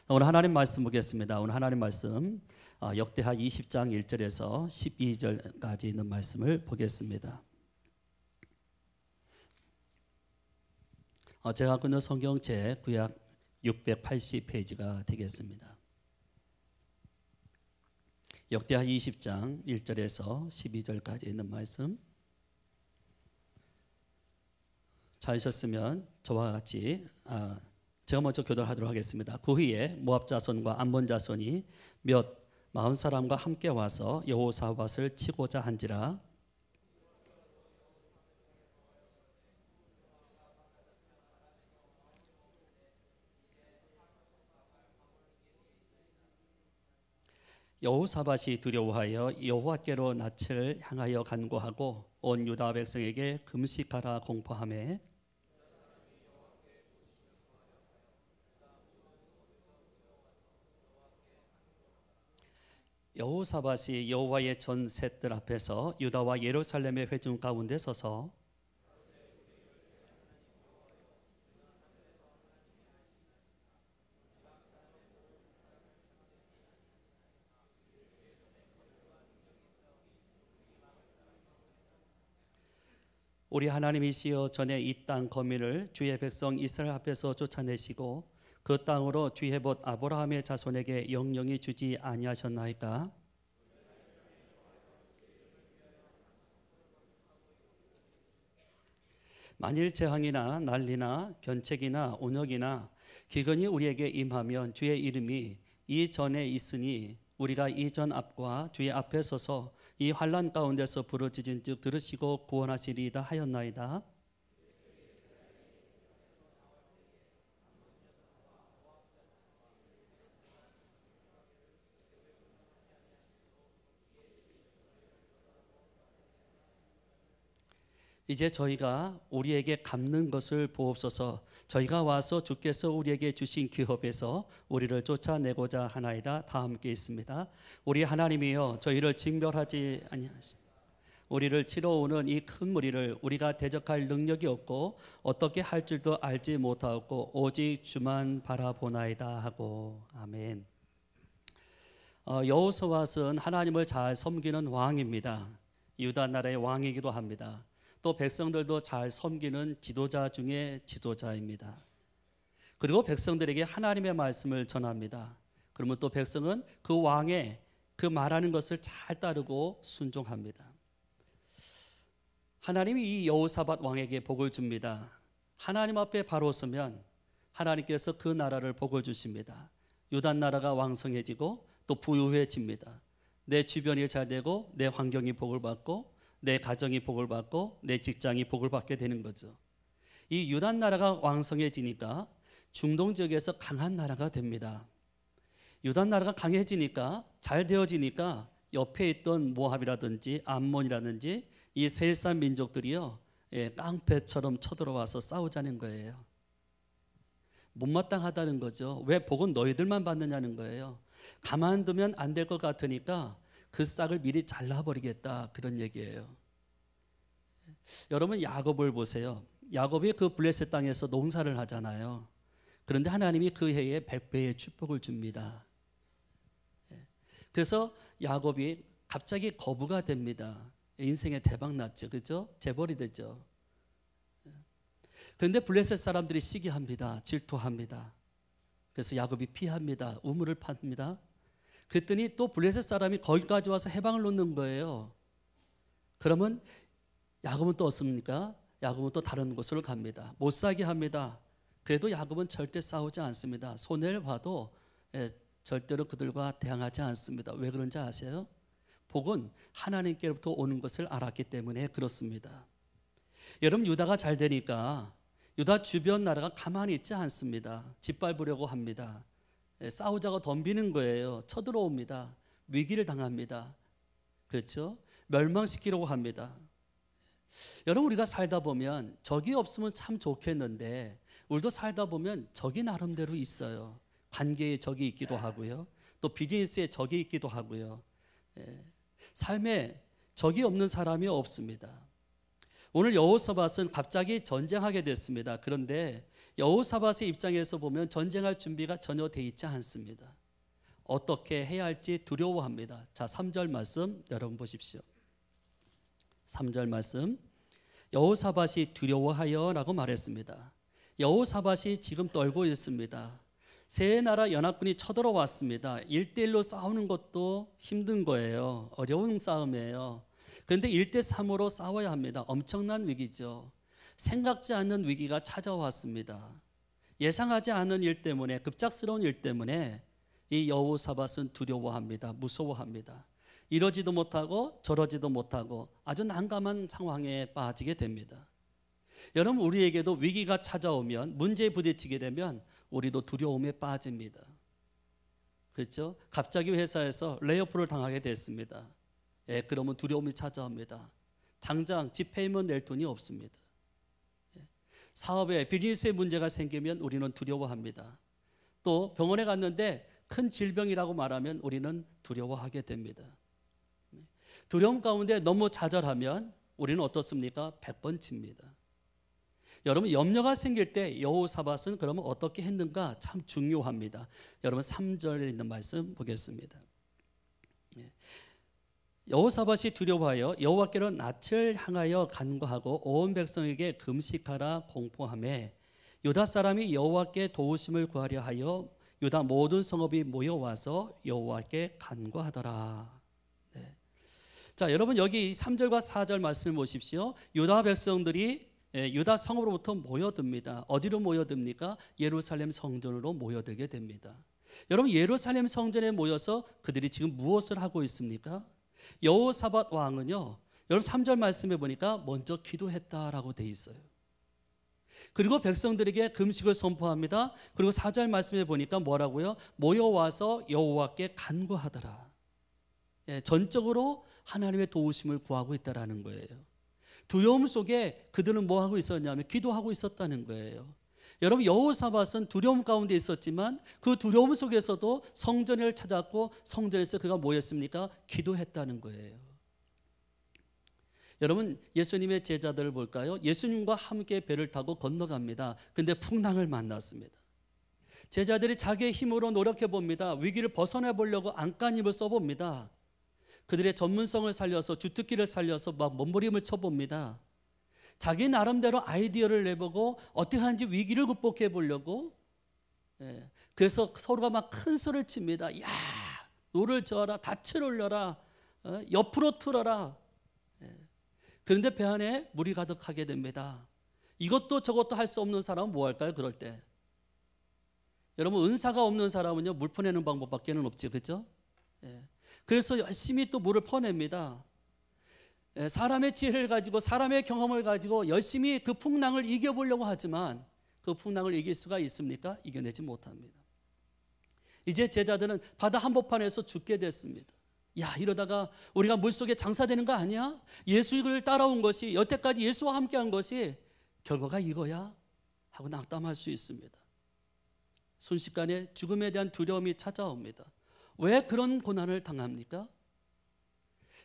오늘 하나님 말씀 보겠습니다. 오늘 하나님 말씀 역대하 20장 1절에서 12절까지 있는 말씀을 보겠습니다. 제가 갖고 있는 성경책 구약 680페이지가 되겠습니다. 역대하 20장 1절에서 12절까지 있는 말씀 찾으셨으면 저와 같이 제가 먼저 교도하도록 하겠습니다. 그 후에 모압 자손과 암몬 자손이 몇 40사람과 함께 와서 여호사밧을 치고자 한지라. 여호사밧이 두려워하여 여호와께로 낯을 향하여 간구하고 온 유다 백성에게 금식하라 공포하매 여호사밧이 여호와의 전 셋들 앞에서 유다와 예루살렘의 회중 가운데 서서 우리 하나님이시여 전에 이 땅 거민을 주의 백성 이스라엘 앞에서 쫓아내시고 그 땅으로 주의 봇 아브라함의 자손에게 영영이 주지 아니하셨나이까? 만일 재앙이나 난리나 견책이나 온역이나 기근이 우리에게 임하면 주의 이름이 이 전에 있으니 우리가 이 전 앞과 주의 앞에 서서 이 환난 가운데서 부르짖은즉 들으시고 구원하시리이다 하였나이다. 이제 저희가 우리에게 갚는 것을 보옵소서. 저희가 와서 주께서 우리에게 주신 기업에서 우리를 쫓아내고자 하나이다. 다 함께 있습니다. 우리 하나님이여 저희를 징벌하지 아니하시고 우리를 치러 오는 이 큰 무리를 우리가 대적할 능력이 없고 어떻게 할 줄도 알지 못하고 오직 주만 바라보나이다 하고. 아멘. 여호사밧은 하나님을 잘 섬기는 왕입니다. 유다 나라의 왕이기도 합니다. 또 백성들도 잘 섬기는 지도자 중에 지도자입니다. 그리고 백성들에게 하나님의 말씀을 전합니다. 그러면 또 백성은 그 왕의 그 말하는 것을 잘 따르고 순종합니다. 하나님이 이 여호사밧 왕에게 복을 줍니다. 하나님 앞에 바로 서면 하나님께서 그 나라를 복을 주십니다. 유다 나라가 왕성해지고 또 부유해집니다. 내 주변이 잘 되고 내 환경이 복을 받고 내 가정이 복을 받고 내 직장이 복을 받게 되는 거죠. 이 유다 나라가 왕성해지니까 중동 지역에서 강한 나라가 됩니다. 유다 나라가 강해지니까 잘 되어지니까 옆에 있던 모압이라든지 암몬이라든지 이 세일산 민족들이요 깡패처럼 쳐들어와서 싸우자는 거예요. 못마땅하다는 거죠. 왜 복은 너희들만 받느냐는 거예요. 가만두면 안 될 것 같으니까 그 싹을 미리 잘라버리겠다 그런 얘기예요. 여러분 야곱을 보세요. 야곱이 그 블레셋 땅에서 농사를 하잖아요. 그런데 하나님이 그 해에 100배의 축복을 줍니다. 그래서 야곱이 갑자기 거부가 됩니다. 인생에 대박 났죠. 그죠? 재벌이 되죠. 그런데 블레셋 사람들이 시기합니다. 질투합니다. 그래서 야곱이 피합니다. 우물을 팝니다. 그랬더니 또 블레셋 사람이 거기까지 와서 해방을 놓는 거예요. 그러면 야곱은 또 어떻습니까? 야곱은 또 다른 곳으로 갑니다. 못 살게 합니다. 그래도 야곱은 절대 싸우지 않습니다. 손해를 봐도 절대로 그들과 대항하지 않습니다. 왜 그런지 아세요? 복은 하나님께로부터 오는 것을 알았기 때문에 그렇습니다. 여러분 유다가 잘 되니까 유다 주변 나라가 가만히 있지 않습니다. 짓밟으려고 합니다. 싸우자고 덤비는 거예요. 쳐들어옵니다. 위기를 당합니다. 그렇죠? 멸망시키려고 합니다. 여러분 우리가 살다 보면 적이 없으면 참 좋겠는데 우리도 살다 보면 적이 나름대로 있어요. 관계에 적이 있기도 하고요. 또 비즈니스에 적이 있기도 하고요. 삶에 적이 없는 사람이 없습니다. 오늘 여호사밧은 갑자기 전쟁하게 됐습니다. 그런데 여호사밧의 입장에서 보면 전쟁할 준비가 전혀 돼 있지 않습니다. 어떻게 해야 할지 두려워합니다. 자, 3절 말씀 여러분 보십시오. 3절 말씀, 여호사밧이 두려워하여 라고 말했습니다. 여호사밧이 지금 떨고 있습니다. 세 나라 연합군이 쳐들어왔습니다. 1대1로 싸우는 것도 힘든 거예요. 어려운 싸움이에요. 그런데 1대3으로 싸워야 합니다. 엄청난 위기죠. 생각지 않는 위기가 찾아왔습니다. 예상하지 않은 일 때문에, 급작스러운 일 때문에 이 여호사밧은 두려워합니다. 무서워합니다. 이러지도 못하고 저러지도 못하고 아주 난감한 상황에 빠지게 됩니다. 여러분, 우리에게도 위기가 찾아오면, 문제에 부딪히게 되면 우리도 두려움에 빠집니다. 그렇죠? 갑자기 회사에서 레이오프를 당하게 됐습니다. 그러면 두려움이 찾아옵니다. 당장 집회임원 낼 돈이 없습니다. 사업에 비즈니스에 문제가 생기면 우리는 두려워합니다. 또 병원에 갔는데 큰 질병이라고 말하면 우리는 두려워하게 됩니다. 두려움 가운데 너무 좌절하면 우리는 어떻습니까? 100번 칩니다. 여러분, 염려가 생길 때 여호사밧은 그러면 어떻게 했는가 참 중요합니다. 여러분 3절에 있는 말씀 보겠습니다. 여호사밧이 두려워하여 여호와께로 낯을 향하여 간구하고 온 백성에게 금식하라 공포하며 유다 사람이 여호와께 도우심을 구하려 하여 유다 모든 성읍이 모여와서 여호와께 간구하더라. 자, 여러분 여기 3절과 4절 말씀을 보십시오. 유다 백성들이 유다 성으로부터 모여듭니다. 어디로 모여듭니까? 예루살렘 성전으로 모여들게 됩니다. 여러분, 예루살렘 성전에 모여서 그들이 지금 무엇을 하고 있습니까? 여호사밧 왕은요, 여러분 3절 말씀에 보니까 먼저 기도했다라고 돼 있어요. 그리고 백성들에게 금식을 선포합니다. 그리고 4절 말씀에 보니까 뭐라고요? 모여와서 여호와께 간구하더라. 전적으로 하나님의 도우심을 구하고 있다라는 거예요. 두려움 속에 그들은 뭐 하고 있었냐면 기도하고 있었다는 거예요. 여러분, 여호사밧은 두려움 가운데 있었지만 그 두려움 속에서도 성전을 찾았고 성전에서 그가 뭐 했습니까? 기도했다는 거예요. 여러분, 예수님의 제자들을 볼까요? 예수님과 함께 배를 타고 건너갑니다. 근데 풍랑을 만났습니다. 제자들이 자기의 힘으로 노력해 봅니다. 위기를 벗어나 보려고 안간힘을 써봅니다. 그들의 전문성을 살려서 주특기를 살려서 막 몸부림을 쳐봅니다. 자기 나름대로 아이디어를 내보고 어떻게 하는지 위기를 극복해 보려고. 그래서 서로가 막 큰 소리를 칩니다. 야, 노를 저어라, 닻을 올려라, 옆으로 틀어라. 그런데 배 안에 물이 가득하게 됩니다. 이것도 저것도 할 수 없는 사람은 뭐 할까요? 그럴 때 여러분, 은사가 없는 사람은요, 물 퍼내는 방법밖에는 없지, 그렇죠? 그래서 열심히 또 물을 퍼냅니다. 사람의 지혜를 가지고 사람의 경험을 가지고 열심히 그 풍랑을 이겨보려고 하지만 그 풍랑을 이길 수가 있습니까? 이겨내지 못합니다. 이제 제자들은 바다 한복판에서 죽게 됐습니다. 야, 이러다가 우리가 물속에 장사되는 거 아니야? 예수를 따라온 것이, 여태까지 예수와 함께한 것이 결과가 이거야? 하고 낙담할 수 있습니다. 순식간에 죽음에 대한 두려움이 찾아옵니다. 왜 그런 고난을 당합니까?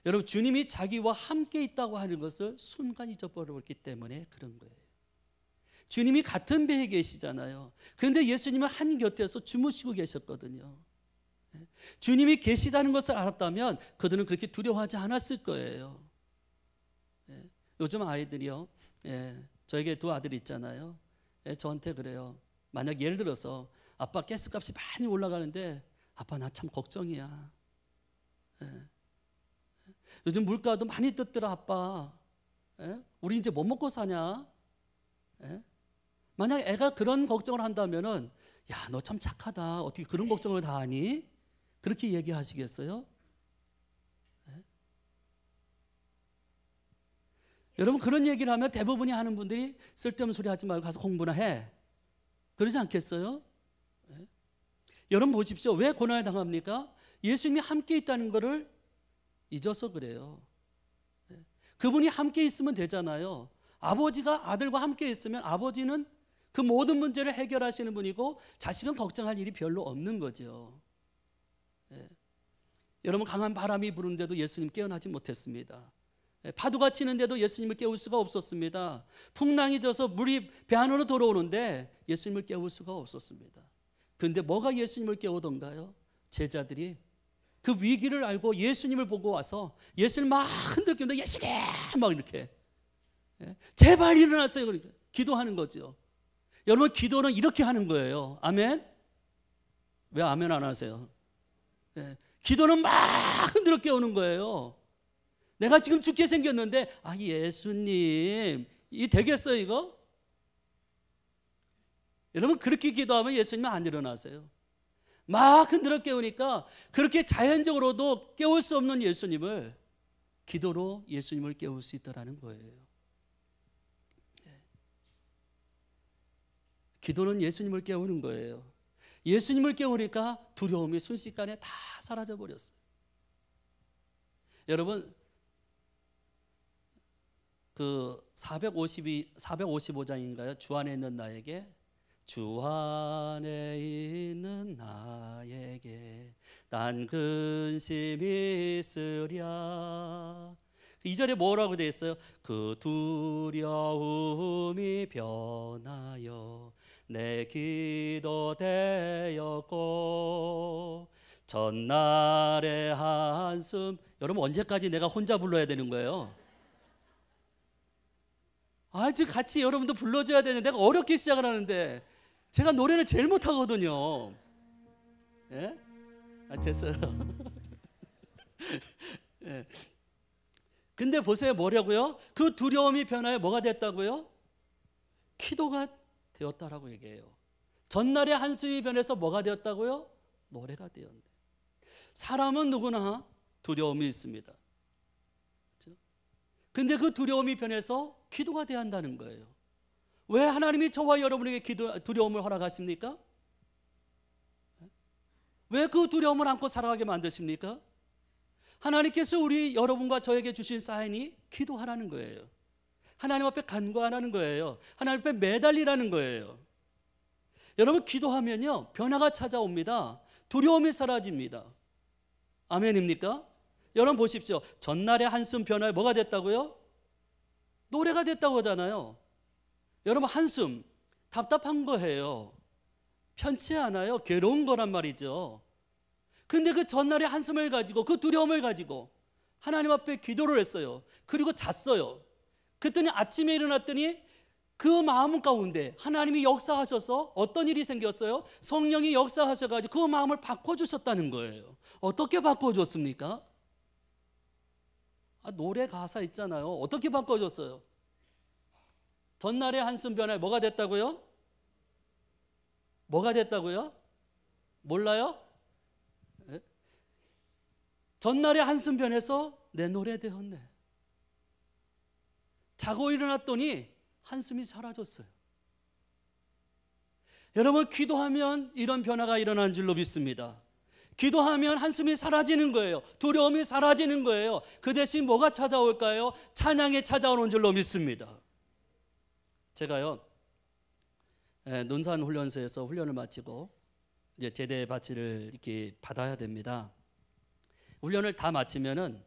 여러분, 주님이 자기와 함께 있다고 하는 것을 순간 잊어버렸기 때문에 그런 거예요. 주님이 같은 배에 계시잖아요. 그런데 예수님은 한 곁에서 주무시고 계셨거든요. 주님이 계시다는 것을 알았다면 그들은 그렇게 두려워하지 않았을 거예요. 요즘 아이들이요, 저에게 두 아들이 있잖아요. 저한테 그래요. 만약 예를 들어서 아빠 가스값이 많이 올라가는데 아빠 나 참 걱정이야. 요즘 물가도 많이 떴더라 아빠. 우리 이제 뭐 먹고 사냐? 만약 애가 그런 걱정을 한다면은 야, 너 참 착하다. 어떻게 그런 걱정을 다 하니? 그렇게 얘기하시겠어요? 여러분, 그런 얘기를 하면 대부분이 하는 분들이 쓸데없는 소리 하지 말고 가서 공부나 해. 그러지 않겠어요? 여러분 보십시오. 왜 고난을 당합니까? 예수님이 함께 있다는 것을 잊어서 그래요. 그분이 함께 있으면 되잖아요. 아버지가 아들과 함께 있으면 아버지는 그 모든 문제를 해결하시는 분이고 자식은 걱정할 일이 별로 없는 거죠. 여러분, 강한 바람이 부는데도 예수님 깨어나지 못했습니다. 파도가 치는데도 예수님을 깨울 수가 없었습니다. 풍랑이 져서 물이 배 안으로 들어오는데 예수님을 깨울 수가 없었습니다. 그런데 뭐가 예수님을 깨우던가요? 제자들이 그 위기를 알고 예수님을 보고 와서 예수를 막 흔들기는데 예수님 막 이렇게 제발 일어나세요. 그러니까 기도하는 거죠. 여러분 기도는 이렇게 하는 거예요. 아멘? 왜 아멘 안 하세요? 기도는 막 흔들어 깨우는 거예요. 내가 지금 죽게 생겼는데 예수님 이 되겠어요 이거? 여러분 그렇게 기도하면 예수님은 안 일어나세요. 막 흔들어 깨우니까 그렇게 자연적으로도 깨울 수 없는 예수님을 기도로 예수님을 깨울 수 있다는 거예요. 기도는 예수님을 깨우는 거예요. 예수님을 깨우니까 두려움이 순식간에 다 사라져 버렸어요. 여러분 그 455장인가요? 주 안에 있는 나에게 주 안에 있는 나에게 난 근심이 있으랴. 2절에 뭐라고 되어 있어요? 그 두려움이 변하여 내 기도 되었고 전날의 한숨. 여러분 언제까지 내가 혼자 불러야 되는 거예요? 지금 같이 여러분도 불러줘야 되는데 내가 어렵게 시작을 하는데 제가 노래를 제일 못하거든요. 예? 됐어요. 예. 근데 보세요 뭐라고요? 그 두려움이 변하여 뭐가 됐다고요? 기도가 되었다라고 얘기해요. 전날의 한숨이 변해서 뭐가 되었다고요? 노래가 되었네. 사람은 누구나 두려움이 있습니다. 그렇죠? 근데 그 두려움이 변해서 기도가 돼야 한다는 거예요. 왜 하나님이 저와 여러분에게 두려움을 허락하십니까? 왜 그 두려움을 안고 살아가게 만드십니까? 하나님께서 우리 여러분과 저에게 주신 사인이 기도하라는 거예요. 하나님 앞에 간구하라는 거예요. 하나님 앞에 매달리라는 거예요. 여러분 기도하면요 변화가 찾아옵니다. 두려움이 사라집니다. 아멘입니까? 여러분 보십시오. 전날의 한숨 변화에 뭐가 됐다고요? 노래가 됐다고 하잖아요. 여러분 한숨 답답한 거예요. 편치 않아요. 괴로운 거란 말이죠. 근데 그 전날의 한숨을 가지고 그 두려움을 가지고 하나님 앞에 기도를 했어요. 그리고 잤어요. 그랬더니 아침에 일어났더니 그 마음 가운데 하나님이 역사하셔서 어떤 일이 생겼어요? 성령이 역사하셔가지고 그 마음을 바꿔주셨다는 거예요. 어떻게 바꿔줬습니까? 노래 가사 있잖아요. 어떻게 바꿔줬어요? 전날의 한숨 변화에 뭐가 됐다고요? 뭐가 됐다고요? 몰라요? 네? 전날의 한숨 변해서 내 노래 되었네. 자고 일어났더니 한숨이 사라졌어요. 여러분 기도하면 이런 변화가 일어나는 줄로 믿습니다. 기도하면 한숨이 사라지는 거예요. 두려움이 사라지는 거예요. 그 대신 뭐가 찾아올까요? 찬양이 찾아오는 줄로 믿습니다. 제가요 논산 훈련소에서 훈련을 마치고 이제 제대 바치를 이렇게 받아야 됩니다. 훈련을 다 마치면은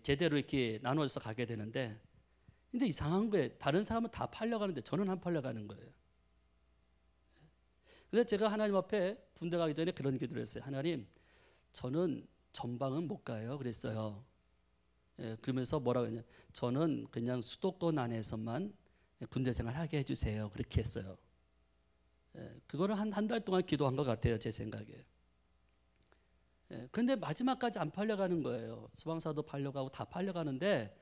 제대로 이렇게 나눠서 가게 되는데, 근데 이상한 거예요. 다른 사람은 다 팔려가는데 저는 안 팔려가는 거예요. 그래서 제가 하나님 앞에 군대 가기 전에 그런 기도를 했어요. 하나님, 저는 전방은 못 가요. 그랬어요. 그러면서 뭐라고 했냐? 저는 그냥 수도권 안에서만 군대 생활 하게 해주세요. 그렇게 했어요. 그거를 한 달 동안 기도한 것 같아요. 제 생각에. 근데 마지막까지 안 팔려가는 거예요. 소방사도 팔려가고 다 팔려가는데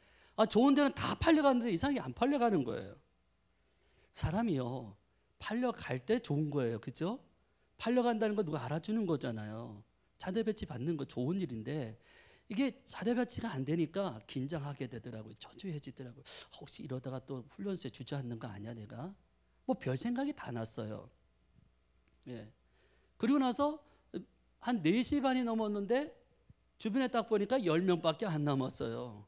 좋은 데는 다 팔려가는데 이상하게 안 팔려가는 거예요. 사람이요 팔려갈 때 좋은 거예요. 그죠? 팔려간다는 거 누가 알아주는 거잖아요. 자대 배치 받는 거 좋은 일인데 이게 자대 배치가 안 되니까 긴장하게 되더라고요. 초조해지더라고요. 혹시 이러다가 또 훈련소에 주저앉는 거 아니야 내가? 뭐 별 생각이 다 났어요. 그리고 나서 한 4시 반이 넘었는데 주변에 딱 보니까 10명밖에 안 남았어요.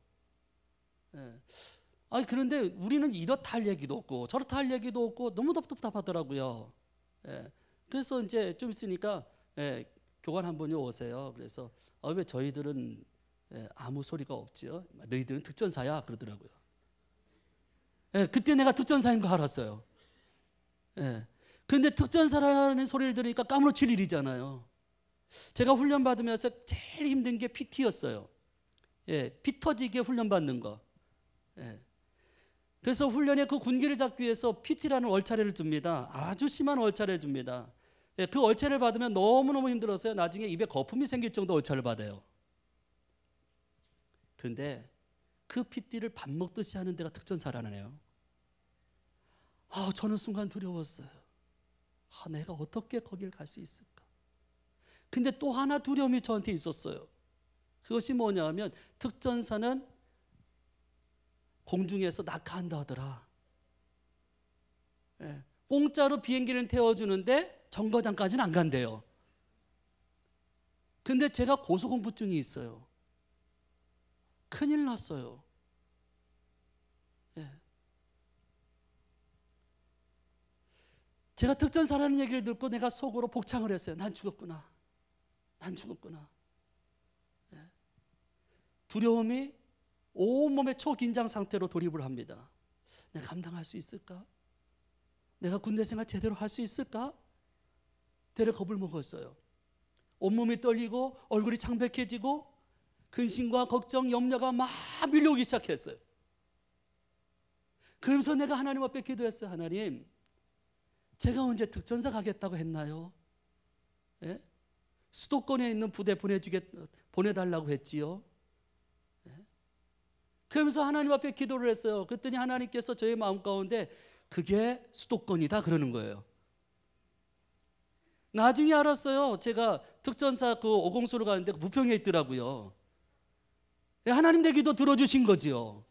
그런데 우리는 이렇다 할 얘기도 없고 저렇다 할 얘기도 없고 너무 답답하더라고요. 그래서 이제 좀 있으니까 교관 한 분이 오세요. 그래서 왜 저희들은 아무 소리가 없지요. 너희들은 특전사야 그러더라고요. 그때 내가 특전사인 거 알았어요. 근데 특전사라는 소리를 들으니까 까무러칠 일이잖아요. 제가 훈련 받으면서 제일 힘든 게 PT였어요. 피 터지게 훈련 받는 거. 그래서 훈련에 그 군기를 잡기 위해서 PT라는 월차례를 줍니다. 아주 심한 월차례를 줍니다. 그 월차를 받으면 너무너무 힘들었어요. 나중에 입에 거품이 생길 정도 월차를 받아요. 그런데 그 PT를 밥 먹듯이 하는 데가 특전사라네요. 저는 순간 두려웠어요. 내가 어떻게 거길 갈 수 있을까? 근데 또 하나 두려움이 저한테 있었어요. 그것이 뭐냐면 특전사는 공중에서 낙하한다 하더라. 공짜로 비행기를 태워주는데 정거장까지는 안 간대요. 근데 제가 고소공포증이 있어요. 큰일 났어요. 제가 특전사라는 얘기를 듣고 내가 속으로 복창을 했어요. 난 죽었구나. 난 죽었구나. 두려움이 온몸의 초긴장 상태로 돌입을 합니다. 내가 감당할 수 있을까? 내가 군대 생활 제대로 할 수 있을까? 되레 겁을 먹었어요. 온몸이 떨리고 얼굴이 창백해지고 근심과 걱정, 염려가 막 밀려오기 시작했어요. 그러면서 내가 하나님 앞에 기도했어요. 하나님, 제가 언제 특전사 가겠다고 했나요? 수도권에 있는 부대 보내달라고 했지요. 그러면서 하나님 앞에 기도를 했어요. 그랬더니 하나님께서 저의 마음 가운데 그게 수도권이다 그러는 거예요. 나중에 알았어요. 제가 특전사 그 오공수로 가는데 부평에 있더라고요. 하나님 내 기도 들어주신 거지요.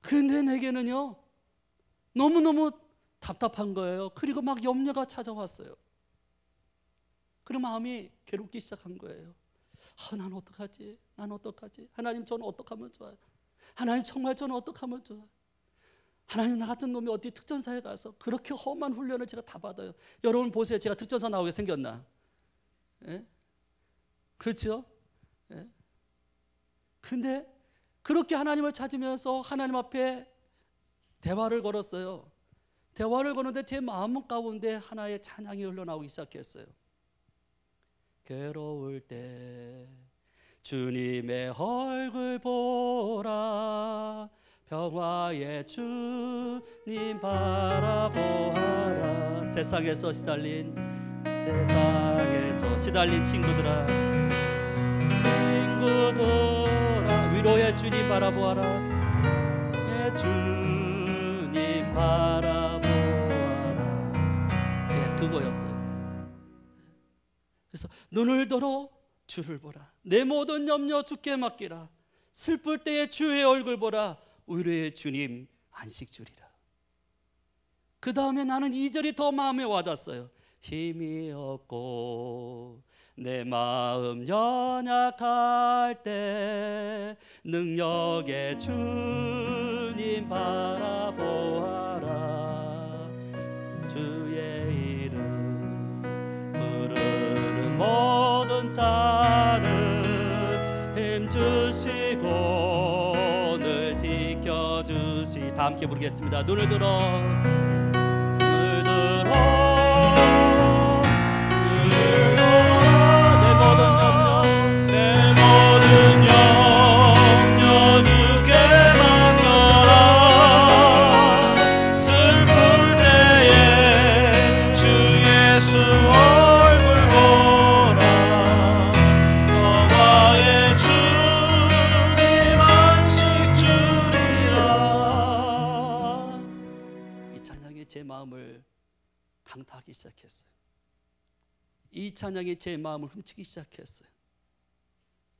그런데 내게는요 너무너무 답답한 거예요. 그리고 막 염려가 찾아왔어요. 그리고 마음이 괴롭기 시작한 거예요. 난 어떡하지? 난 어떡하지? 하나님, 저는 어떡하면 좋아요? 하나님, 정말 저는 어떡하면 좋아요? 하나님, 나 같은 놈이 어디 특전사에 가서 그렇게 험한 훈련을 제가 다 받아요. 여러분 보세요. 제가 특전사 나오게 생겼나? 그렇죠? 근데 그렇게 하나님을 찾으면서 하나님 앞에 대화를 걸었어요. 대화를 거는데 제 마음 가운데 하나의 찬양이 흘러나오기 시작했어요. 괴로울 때 주님의 얼굴 보라, 평화의 주님 바라보아라. 세상에서 시달린 친구들아, 위로의 주님 바라보아라. 주님 바라보아라. 그거였어요. 그래서 눈을 들어 주를 보라. 내 모든 염려 주께 맡기라. 슬플 때에 주의 얼굴 보라. 위로의 주님 안식 주리라. 그 다음에 나는 2절이 더 마음에 와닿았어요. 힘이 없고 내 마음 연약할 때 능력의 주님 바라보아라. 주의 이름 부르는 모든 자를 힘주시고 늘 지켜주시. 다 함께 부르겠습니다. 눈을 들어 강타하기 시작했어요. 이 찬양이 제 마음을 훔치기 시작했어요.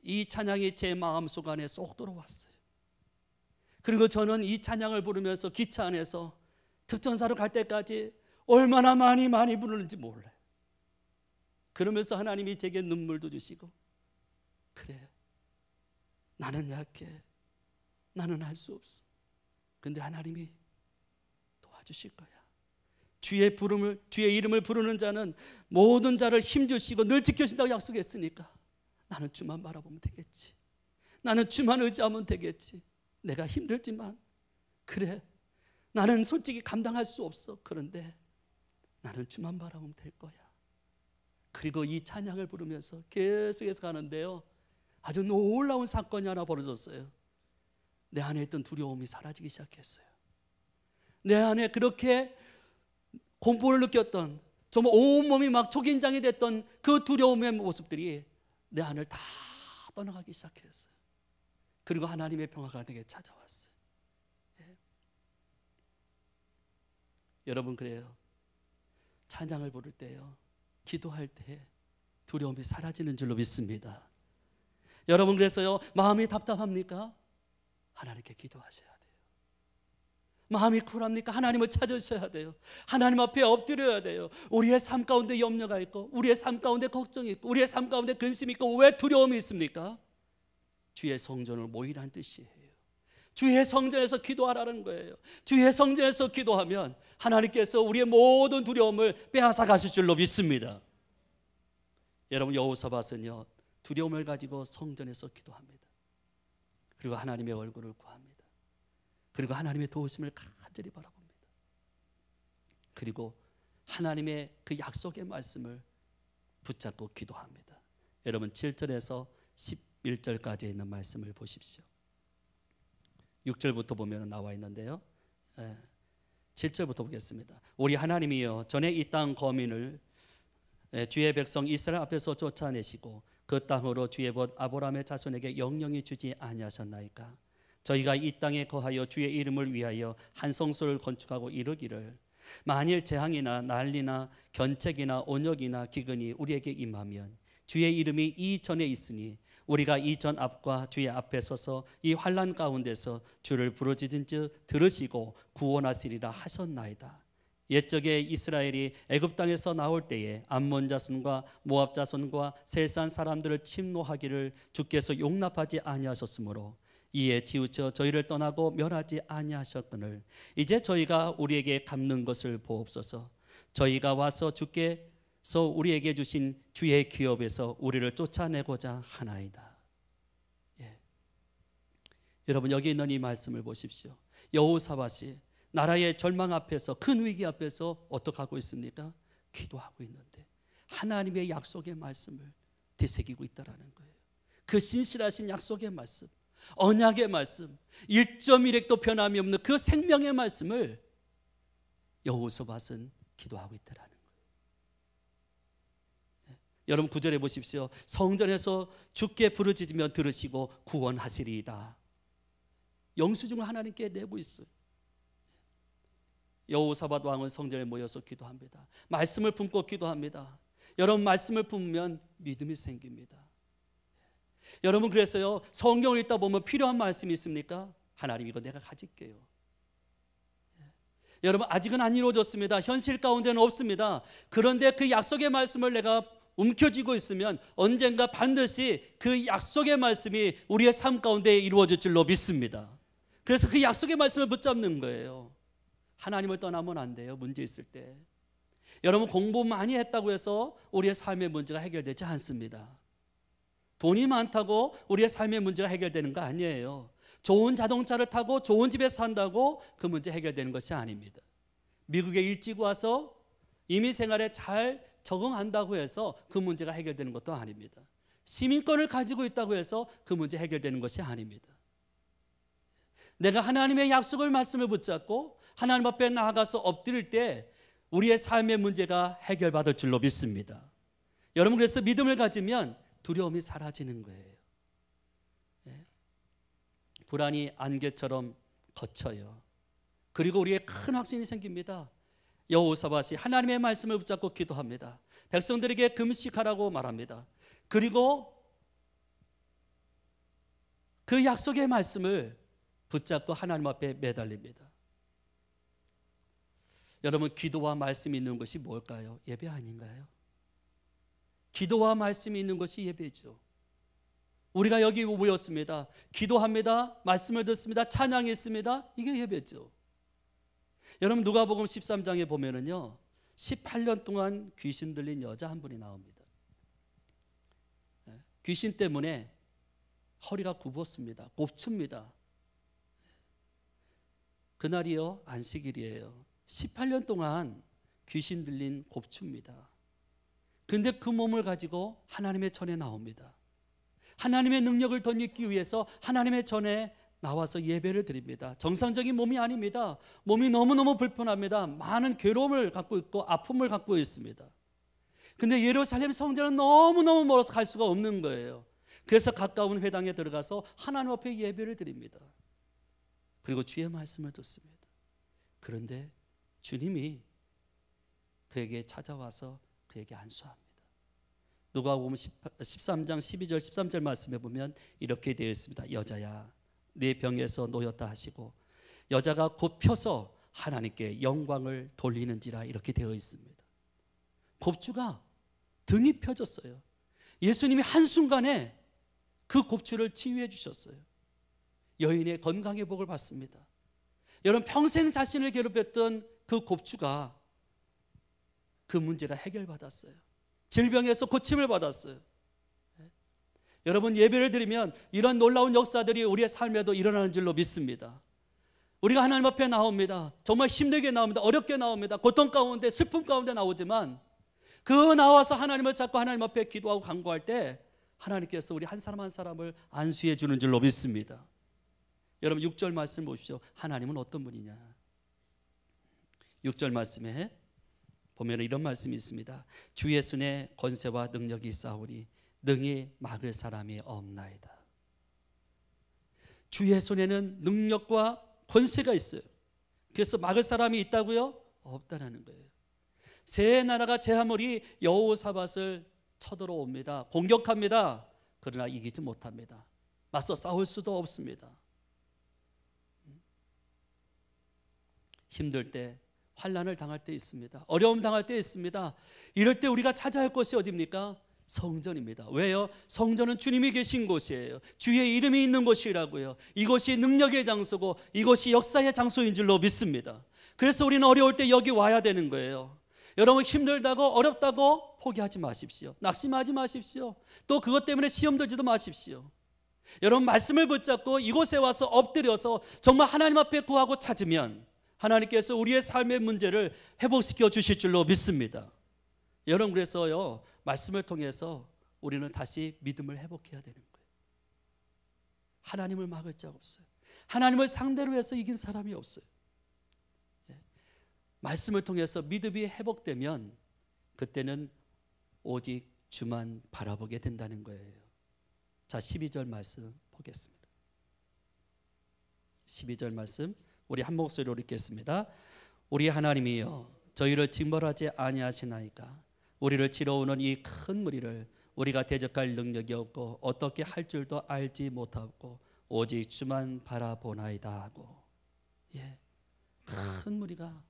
이 찬양이 제 마음속 안에 쏙 들어왔어요. 그리고 저는 이 찬양을 부르면서 기차 안에서 특전사로 갈 때까지 얼마나 많이 부르는지 몰라요. 그러면서 하나님이 제게 눈물도 주시고, 그래, 나는 약해, 나는 할 수 없어. 근데 하나님이 도와주실 거야. 주의 이름을 부르는 자는 모든 자를 힘주시고 늘 지켜준다고 약속했으니까 나는 주만 바라보면 되겠지. 나는 주만 의지하면 되겠지. 내가 힘들지만 그래, 나는 솔직히 감당할 수 없어. 그런데 나는 주만 바라보면 될 거야. 그리고 이 찬양을 부르면서 계속해서 가는데요, 아주 놀라운 사건이 하나 벌어졌어요. 내 안에 있던 두려움이 사라지기 시작했어요. 내 안에 그렇게 공포를 느꼈던, 정말 온몸이 막 초긴장이 됐던 그 두려움의 모습들이 내 안을 다 떠나가기 시작했어요. 그리고 하나님의 평화가 내게 찾아왔어요. 예. 여러분, 그래요. 찬양을 부를 때요, 기도할 때 두려움이 사라지는 줄로 믿습니다. 여러분, 그래서요, 마음이 답답합니까? 하나님께 기도하셔야 돼요. 마음이 쿨합니까? 하나님을 찾으셔야 돼요. 하나님 앞에 엎드려야 돼요. 우리의 삶 가운데 염려가 있고, 우리의 삶 가운데 걱정이 있고, 우리의 삶 가운데 근심이 있고, 왜 두려움이 있습니까? 주의 성전을 모이라는 뜻이에요. 주의 성전에서 기도하라는 거예요. 주의 성전에서 기도하면 하나님께서 우리의 모든 두려움을 빼앗아 가실 줄로 믿습니다. 여러분, 여호사밧은요, 두려움을 가지고 성전에서 기도합니다. 그리고 하나님의 얼굴을 구합니다. 그리고 하나님의 도우심을 간절히 바라봅니다. 그리고 하나님의 그 약속의 말씀을 붙잡고 기도합니다. 여러분, 7절에서 11절까지 있는 말씀을 보십시오. 6절부터 보면 나와 있는데요, 7절부터 보겠습니다. 우리 하나님이여, 전에 이 땅 거민을 주의 백성 이스라엘 앞에서 쫓아내시고 그 땅으로 주의 법 아브라함의 자손에게 영영히 주지 아니하셨나이까? 저희가 이 땅에 거하여 주의 이름을 위하여 한 성소를 건축하고 이르기를, 만일 재앙이나 난리나 견책이나 온역이나 기근이 우리에게 임하면 주의 이름이 이 전에 있으니 우리가 이 전 앞과 주의 앞에 서서 이 환난 가운데서 주를 부르짖은즉 들으시고 구원하시리라 하셨나이다. 옛적에 이스라엘이 애굽 땅에서 나올 때에 암몬 자손과 모압 자손과 세산 사람들을 침노하기를 주께서 용납하지 아니하셨으므로 이에 치우쳐 저희를 떠나고 멸하지 아니하셨거늘 이제 저희가 우리에게 갚는 것을 보옵소서. 저희가 와서 주께서 우리에게 주신 주의 기업에서 우리를 쫓아내고자 하나이다. 예. 여러분, 여기 있는 이 말씀을 보십시오. 여호사밧이 나라의 절망 앞에서, 큰 위기 앞에서 어떻게 하고 있습니까? 기도하고 있는데 하나님의 약속의 말씀을 되새기고 있다라는 거예요. 그 신실하신 약속의 말씀, 언약의 말씀, 1.1획도 변함이 없는 그 생명의 말씀을 여호사밧은 기도하고 있다라는 거예요. 여러분, 9절에 보십시오. 성전에서 주께 부르짖으며 들으시고 구원하시리이다. 영수증을 하나님께 내고 있어요. 여호사밧 왕은 성전에 모여서 기도합니다. 말씀을 품고 기도합니다. 여러분, 말씀을 품으면 믿음이 생깁니다. 여러분, 그래서요, 성경을 읽다 보면 필요한 말씀이 있습니까? 하나님, 이거 내가 가질게요. 여러분, 아직은 안 이루어졌습니다. 현실 가운데는 없습니다. 그런데 그 약속의 말씀을 내가 움켜쥐고 있으면 언젠가 반드시 그 약속의 말씀이 우리의 삶 가운데 이루어질 줄로 믿습니다. 그래서 그 약속의 말씀을 붙잡는 거예요. 하나님을 떠나면 안 돼요. 문제 있을 때. 여러분, 공부 많이 했다고 해서 우리의 삶의 문제가 해결되지 않습니다. 돈이 많다고 우리의 삶의 문제가 해결되는 거 아니에요. 좋은 자동차를 타고 좋은 집에 산다고 그 문제 해결되는 것이 아닙니다. 미국에 일찍 와서 이민 생활에 잘 적응한다고 해서 그 문제가 해결되는 것도 아닙니다. 시민권을 가지고 있다고 해서 그 문제 해결되는 것이 아닙니다. 내가 하나님의 약속을 말씀을 붙잡고 하나님 앞에 나아가서 엎드릴 때 우리의 삶의 문제가 해결받을 줄로 믿습니다. 여러분, 그래서 믿음을 가지면 두려움이 사라지는 거예요. 불안이 안개처럼 걷혀요. 그리고 우리의 큰 확신이 생깁니다. 여호사밧이 하나님의 말씀을 붙잡고 기도합니다. 백성들에게 금식하라고 말합니다. 그리고 그 약속의 말씀을 붙잡고 하나님 앞에 매달립니다. 여러분, 기도와 말씀이 있는 것이 뭘까요? 예배 아닌가요? 기도와 말씀이 있는 것이 예배죠. 우리가 여기 모였습니다. 기도합니다. 말씀을 듣습니다. 찬양이 있습니다. 이게 예배죠. 여러분, 누가복음 13장에 보면은요, 18년 동안 귀신 들린 여자 한 분이 나옵니다. 귀신 때문에 허리가 굽었습니다. 곱춥니다. 그날이요 안식일이에요. 18년 동안 귀신 들린 곱춥니다. 근데 그 몸을 가지고 하나님의 전에 나옵니다. 하나님의 능력을 덧입기 위해서 하나님의 전에 나와서 예배를 드립니다. 정상적인 몸이 아닙니다. 몸이 너무너무 불편합니다. 많은 괴로움을 갖고 있고 아픔을 갖고 있습니다. 근데 예루살렘 성전은 너무너무 멀어서 갈 수가 없는 거예요. 그래서 가까운 회당에 들어가서 하나님 앞에 예배를 드립니다. 그리고 주의 말씀을 듣습니다. 그런데 주님이 그에게 찾아와서 그에게 안수합니다. 누가복음 13장 12절 13절 말씀에 보면 이렇게 되어 있습니다. 여자야 내 병에서 놓였다 하시고 여자가 곧 펴서 하나님께 영광을 돌리는지라 이렇게 되어 있습니다. 곱추가 등이 펴졌어요. 예수님이 한순간에 그 곱추를 치유해 주셨어요. 여인의 건강의 복을 받습니다. 여러분 평생 자신을 괴롭혔던 그 곱추가 그 문제가 해결받았어요. 질병에서 고침을 받았어요. 여러분 예배를 드리면 이런 놀라운 역사들이 우리의 삶에도 일어나는 줄로 믿습니다. 우리가 하나님 앞에 나옵니다. 정말 힘들게 나옵니다. 어렵게 나옵니다. 고통 가운데 슬픔 가운데 나오지만 그 나와서 하나님을 찾고 하나님 앞에 기도하고 간구할 때 하나님께서 우리 한 사람 한 사람을 안수해 주는 줄로 믿습니다. 여러분 6절 말씀 보십시오. 하나님은 어떤 분이냐. 6절 말씀에 보면 이런 말씀이 있습니다. 주 예수의 권세와 능력이 있사오니 능히 막을 사람이 없나이다. 주의 손에는 능력과 권세가 있어요. 그래서 막을 사람이 있다고요? 없다라는 거예요. 세 나라가 제하물이 여호사밧을 쳐들어옵니다. 공격합니다. 그러나 이기지 못합니다. 맞서 싸울 수도 없습니다. 힘들 때, 환난을 당할 때 있습니다. 어려움 당할 때 있습니다. 이럴 때 우리가 찾아야 할 곳이 어디입니까? 성전입니다. 왜요? 성전은 주님이 계신 곳이에요. 주의 이름이 있는 곳이라고요. 이곳이 능력의 장소고 이곳이 역사의 장소인 줄로 믿습니다. 그래서 우리는 어려울 때 여기 와야 되는 거예요. 여러분 힘들다고 어렵다고 포기하지 마십시오. 낙심하지 마십시오. 또 그것 때문에 시험 들지도 마십시오. 여러분 말씀을 붙잡고 이곳에 와서 엎드려서 정말 하나님 앞에 구하고 찾으면 하나님께서 우리의 삶의 문제를 회복시켜 주실 줄로 믿습니다. 여러분 그래서요 말씀을 통해서 우리는 다시 믿음을 회복해야 되는 거예요. 하나님을 막을 자가 없어요. 하나님을 상대로 해서 이긴 사람이 없어요. 말씀을 통해서 믿음이 회복되면 그때는 오직 주만 바라보게 된다는 거예요. 자 12절 말씀 보겠습니다. 12절 말씀 우리 한 목소리로 읽겠습니다. 우리 하나님이여 저희를 징벌하지 아니하시나이까 우리를 치러오는 이 큰 무리를 우리가 대적할 능력이 없고 어떻게 할 줄도 알지 못하고 오직 주만 바라보나이다 하고 큰 무리가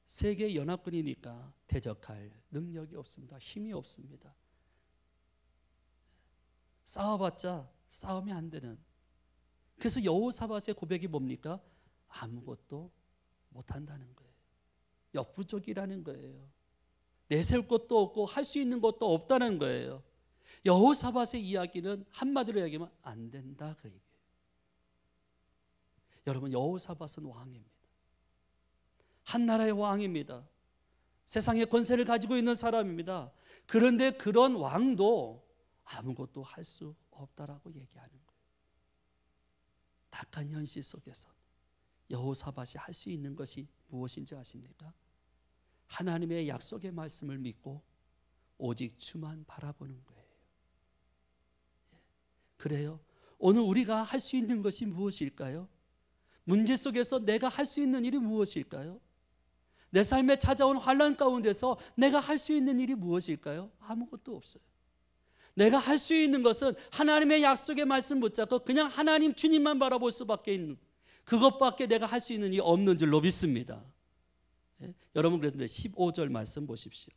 세계 연합군이니까 대적할 능력이 없습니다. 힘이 없습니다. 싸워봤자 싸움이 안 되는. 그래서 여호사밧의 고백이 뭡니까? 아무것도 못한다는 거예요. 역부족이라는 거예요. 내세울 것도 없고 할 수 있는 것도 없다는 거예요. 여호사밧의 이야기는 한마디로 얘기하면 안 된다 그 얘기예요. 여러분 여호사밧은 왕입니다. 한 나라의 왕입니다. 세상의 권세를 가지고 있는 사람입니다. 그런데 그런 왕도 아무것도 할 수 없다라고 얘기하는 거예요. 딱한 현실 속에서 여호사밧이 할 수 있는 것이 무엇인지 아십니까? 하나님의 약속의 말씀을 믿고 오직 주만 바라보는 거예요. 그래요. 오늘 우리가 할 수 있는 것이 무엇일까요? 문제 속에서 내가 할 수 있는 일이 무엇일까요? 내 삶에 찾아온 환난 가운데서 내가 할 수 있는 일이 무엇일까요? 아무것도 없어요. 내가 할 수 있는 것은 하나님의 약속의 말씀 붙잡고 그냥 하나님 주님만 바라볼 수밖에 있는 그것밖에 내가 할 수 있는 일이 없는 줄로 믿습니다. 여러분 그런데 15절 말씀 보십시오.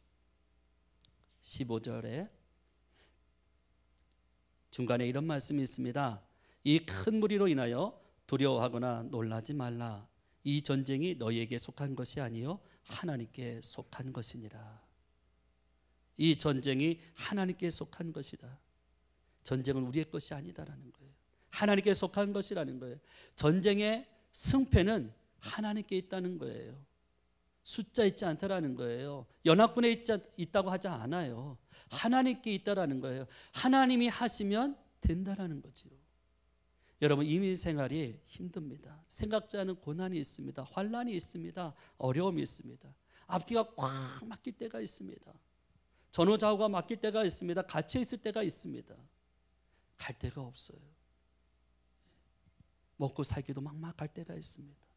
15절에 중간에 이런 말씀이 있습니다. 이 큰 무리로 인하여 두려워하거나 놀라지 말라. 이 전쟁이 너희에게 속한 것이 아니요 하나님께 속한 것이니라. 이 전쟁이 하나님께 속한 것이다. 전쟁은 우리의 것이 아니다라는 거예요. 하나님께 속한 것이라는 거예요. 전쟁의 승패는 하나님께 있다는 거예요. 숫자 있지 않다라는 거예요. 연합군에 있다고 하지 않아요. 하나님께 있다라는 거예요. 하나님이 하시면 된다라는 거지요. 여러분, 이민 생활이 힘듭니다. 생각지 않은 고난이 있습니다. 환난이 있습니다. 어려움이 있습니다. 앞뒤가 꽉 막힐 때가 있습니다. 전후좌우가 막힐 때가 있습니다. 갇혀 있을 때가 있습니다. 갈 데가 없어요. 먹고 살기도 막막할 때가 있습니다.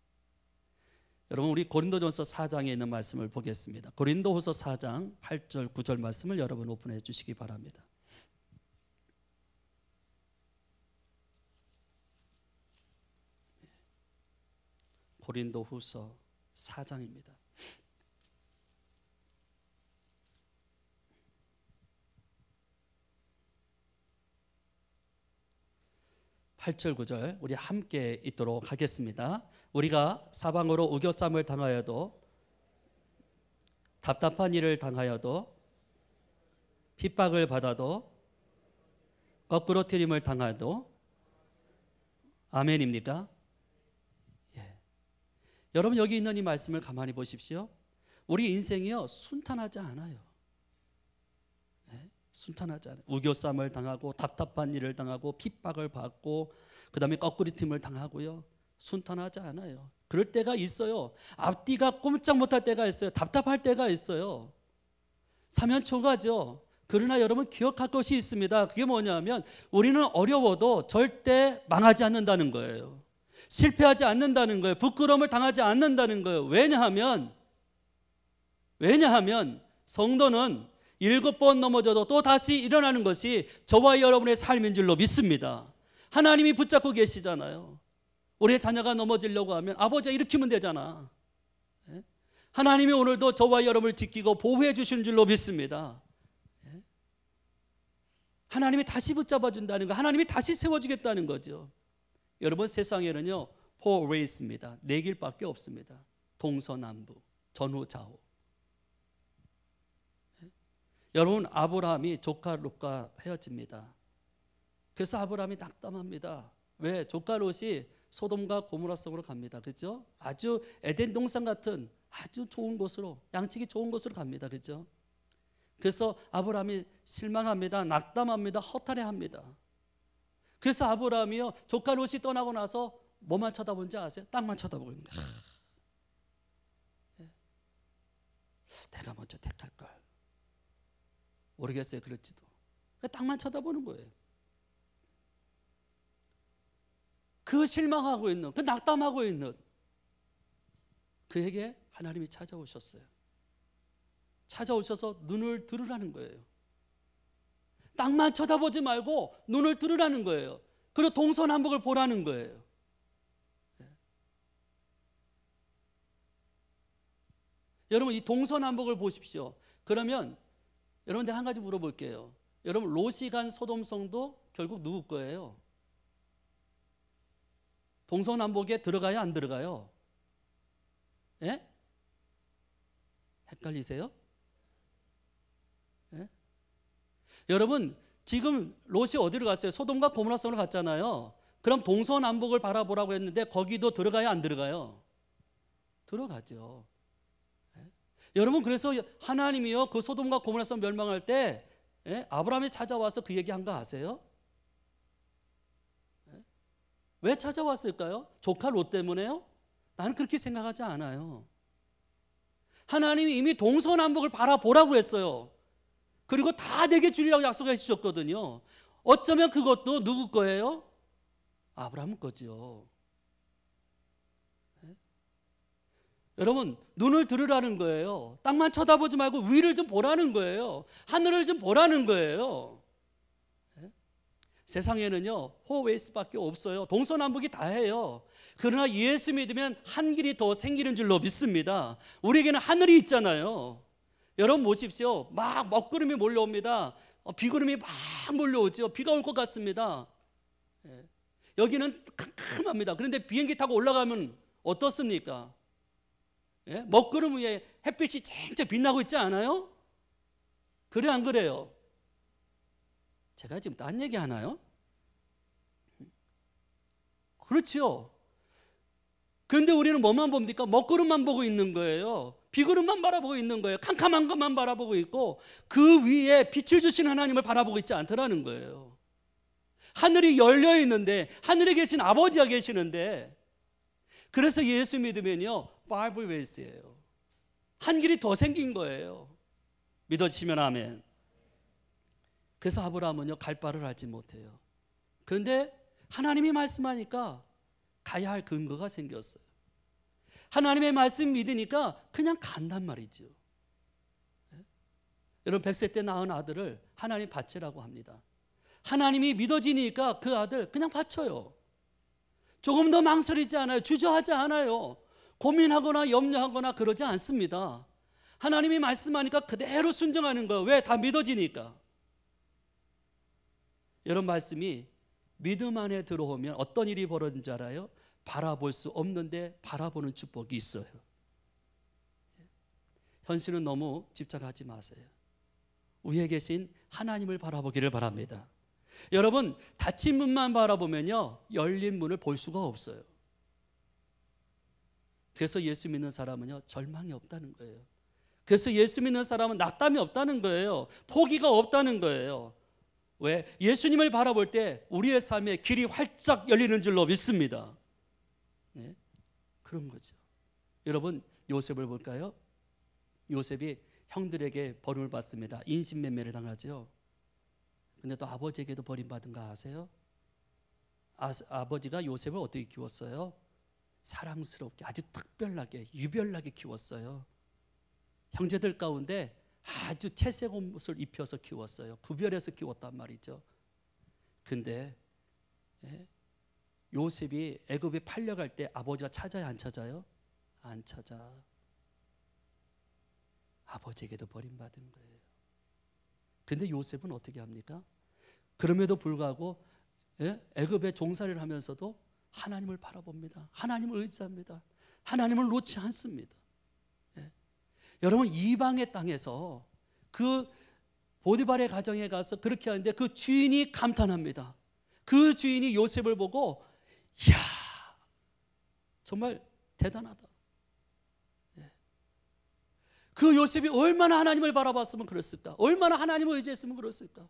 여러분, 우리 고린도전서 4장에 있는 말씀을 보겠습니다. 고린도후서 4장 8절 9절 말씀을 여러분 오픈해 주시기 바랍니다. 고린도후서 4장입니다. 8절 9절 우리 함께 읽도록 하겠습니다. 우리가 사방으로 우겨쌈을 당하여도, 답답한 일을 당하여도, 핍박을 받아도, 거꾸로 트림을 당하여도, 아멘입니까? 예. 여러분, 여기 있는 이 말씀을 가만히 보십시오. 우리 인생이요, 순탄하지 않아요. 순탄하지 않아요. 우겨쌈을 당하고, 답답한 일을 당하고, 핍박을 받고, 그 다음에 거꾸리팀을 당하고요. 순탄하지 않아요. 그럴 때가 있어요. 앞뒤가 꼼짝 못할 때가 있어요. 답답할 때가 있어요. 사면초가죠. 그러나 여러분, 기억할 것이 있습니다. 그게 뭐냐면 우리는 어려워도 절대 망하지 않는다는 거예요. 실패하지 않는다는 거예요. 부끄러움을 당하지 않는다는 거예요. 왜냐하면 성도는 7번 넘어져도 또 다시 일어나는 것이 저와 여러분의 삶인 줄로 믿습니다. 하나님이 붙잡고 계시잖아요. 우리의 자녀가 넘어지려고 하면 아버지가 일으키면 되잖아. 하나님이 오늘도 저와 여러분을 지키고 보호해 주시는 줄로 믿습니다. 하나님이 다시 붙잡아 준다는 거, 하나님이 다시 세워주겠다는 거죠. 여러분, 세상에는요 4ways입니다. 4길밖에 없습니다. 동서남북, 전후좌우. 여러분, 아브라함이 조카 롯과 헤어집니다. 그래서 아브라함이 낙담합니다. 왜? 조카 롯이 소돔과 고모라 성으로 갑니다. 그렇죠? 아주 에덴 동산 같은 아주 좋은 곳으로, 양식이 좋은 곳으로 갑니다. 그렇죠? 그래서 아브라함이 실망합니다. 낙담합니다. 허탈해합니다. 그래서 아브라함이요, 조카 롯이 떠나고 나서 뭐만 쳐다본지 아세요? 땅만 쳐다보고 있는 거예요. 내가 먼저 택할 걸. 모르겠어요. 그럴지도. 땅만 쳐다보는 거예요. 그 실망하고 있는, 그 낙담하고 있는 그에게 하나님이 찾아오셨어요. 찾아오셔서 눈을 들으라는 거예요. 땅만 쳐다보지 말고 눈을 들으라는 거예요. 그리고 동서남북을 보라는 거예요. 여러분, 이 동서남북을 보십시오. 그러면 여러분들 한 가지 물어볼게요. 여러분, 롯이 간 소돔성도 결국 누구 거예요? 동서남북에 들어가요, 안 들어가요? 예? 헷갈리세요? 예? 여러분, 지금 롯이 어디로 갔어요? 소돔과 고모라성으로 갔잖아요. 그럼 동서남북을 바라보라고 했는데 거기도 들어가요, 안 들어가요? 들어가죠. 여러분, 그래서 하나님이요 그 소돔과 고모라성 멸망할 때 아브라함이 찾아와서 그 얘기한 거 아세요? 왜 찾아왔을까요? 조카 롯 때문에요? 나는 그렇게 생각하지 않아요. 하나님이 이미 동서남북을 바라보라고 했어요. 그리고 다 내게 주리라고 약속해 주셨거든요. 어쩌면 그것도 누구 거예요? 아브라함 거죠. 여러분, 눈을 들으라는 거예요. 땅만 쳐다보지 말고 위를 좀 보라는 거예요. 하늘을 좀 보라는 거예요. 세상에는요 4웨이스밖에 없어요. 동서남북이 다예요. 그러나 예수 믿으면 한 길이 더 생기는 줄로 믿습니다. 우리에게는 하늘이 있잖아요. 여러분 보십시오. 막 먹구름이 몰려옵니다. 비구름이 막 몰려오죠. 비가 올 것 같습니다. 여기는 캄캄합니다. 그런데 비행기 타고 올라가면 어떻습니까? 먹구름 위에 햇빛이 쨍쨍 빛나고 있지 않아요? 그래 안 그래요? 제가 지금 딴 얘기 하나요? 그렇죠. 그런데 우리는 뭐만 봅니까? 먹구름만 보고 있는 거예요. 비구름만 바라보고 있는 거예요. 캄캄한 것만 바라보고 있고 그 위에 빛을 주신 하나님을 바라보고 있지 않더라는 거예요. 하늘이 열려 있는데, 하늘에 계신 아버지가 계시는데, 그래서 예수 믿으면요 5ways예요. 한 길이 더 생긴 거예요. 믿어지시면 아멘. 그래서 아브라함은요 갈 바를 알지 못해요. 그런데 하나님이 말씀하니까 가야 할 근거가 생겼어요. 하나님의 말씀 믿으니까 그냥 간단 말이죠. 여러분 100세 때 낳은 아들을 하나님 바치라고 합니다. 하나님이 믿어지니까 그 아들 그냥 바쳐요. 조금 더 망설이지 않아요. 주저하지 않아요. 고민하거나 염려하거나 그러지 않습니다. 하나님이 말씀하니까 그대로 순종하는 거예요. 왜? 다 믿어지니까. 이런 말씀이 믿음 안에 들어오면 어떤 일이 벌어진 줄 알아요? 바라볼 수 없는데 바라보는 축복이 있어요. 현실은 너무 집착하지 마세요. 위에 계신 하나님을 바라보기를 바랍니다. 여러분 닫힌 문만 바라보면요 열린 문을 볼 수가 없어요. 그래서 예수 믿는 사람은요 절망이 없다는 거예요. 그래서 예수 믿는 사람은 낙담이 없다는 거예요. 포기가 없다는 거예요. 왜? 예수님을 바라볼 때 우리의 삶의 길이 활짝 열리는 줄로 믿습니다. 네? 그런 거죠. 여러분 요셉을 볼까요? 요셉이 형들에게 버림을 받습니다. 인신매매를 당하죠. 근데 또 아버지에게도 버림받은 거 아세요? 아버지가 요셉을 어떻게 키웠어요? 사랑스럽게 아주 특별하게 유별나게 키웠어요. 형제들 가운데 아주 채색 옷을 입혀서 키웠어요. 구별해서 키웠단 말이죠. 근데 요셉이 애굽에 팔려갈 때 아버지가 찾아요 안 찾아요? 안 찾아. 아버지에게도 버림받은 거예요. 근데 요셉은 어떻게 합니까? 그럼에도 불구하고 애굽에 종살이를 하면서도 하나님을 바라봅니다. 하나님을 의지합니다. 하나님을 놓지 않습니다. 여러분 이방의 땅에서 그 보디발의 가정에 가서 그렇게 하는데 그 주인이 감탄합니다. 그 주인이 요셉을 보고 이야 정말 대단하다. 그 요셉이 얼마나 하나님을 바라봤으면 그랬을까? 얼마나 하나님을 의지했으면 그랬을까?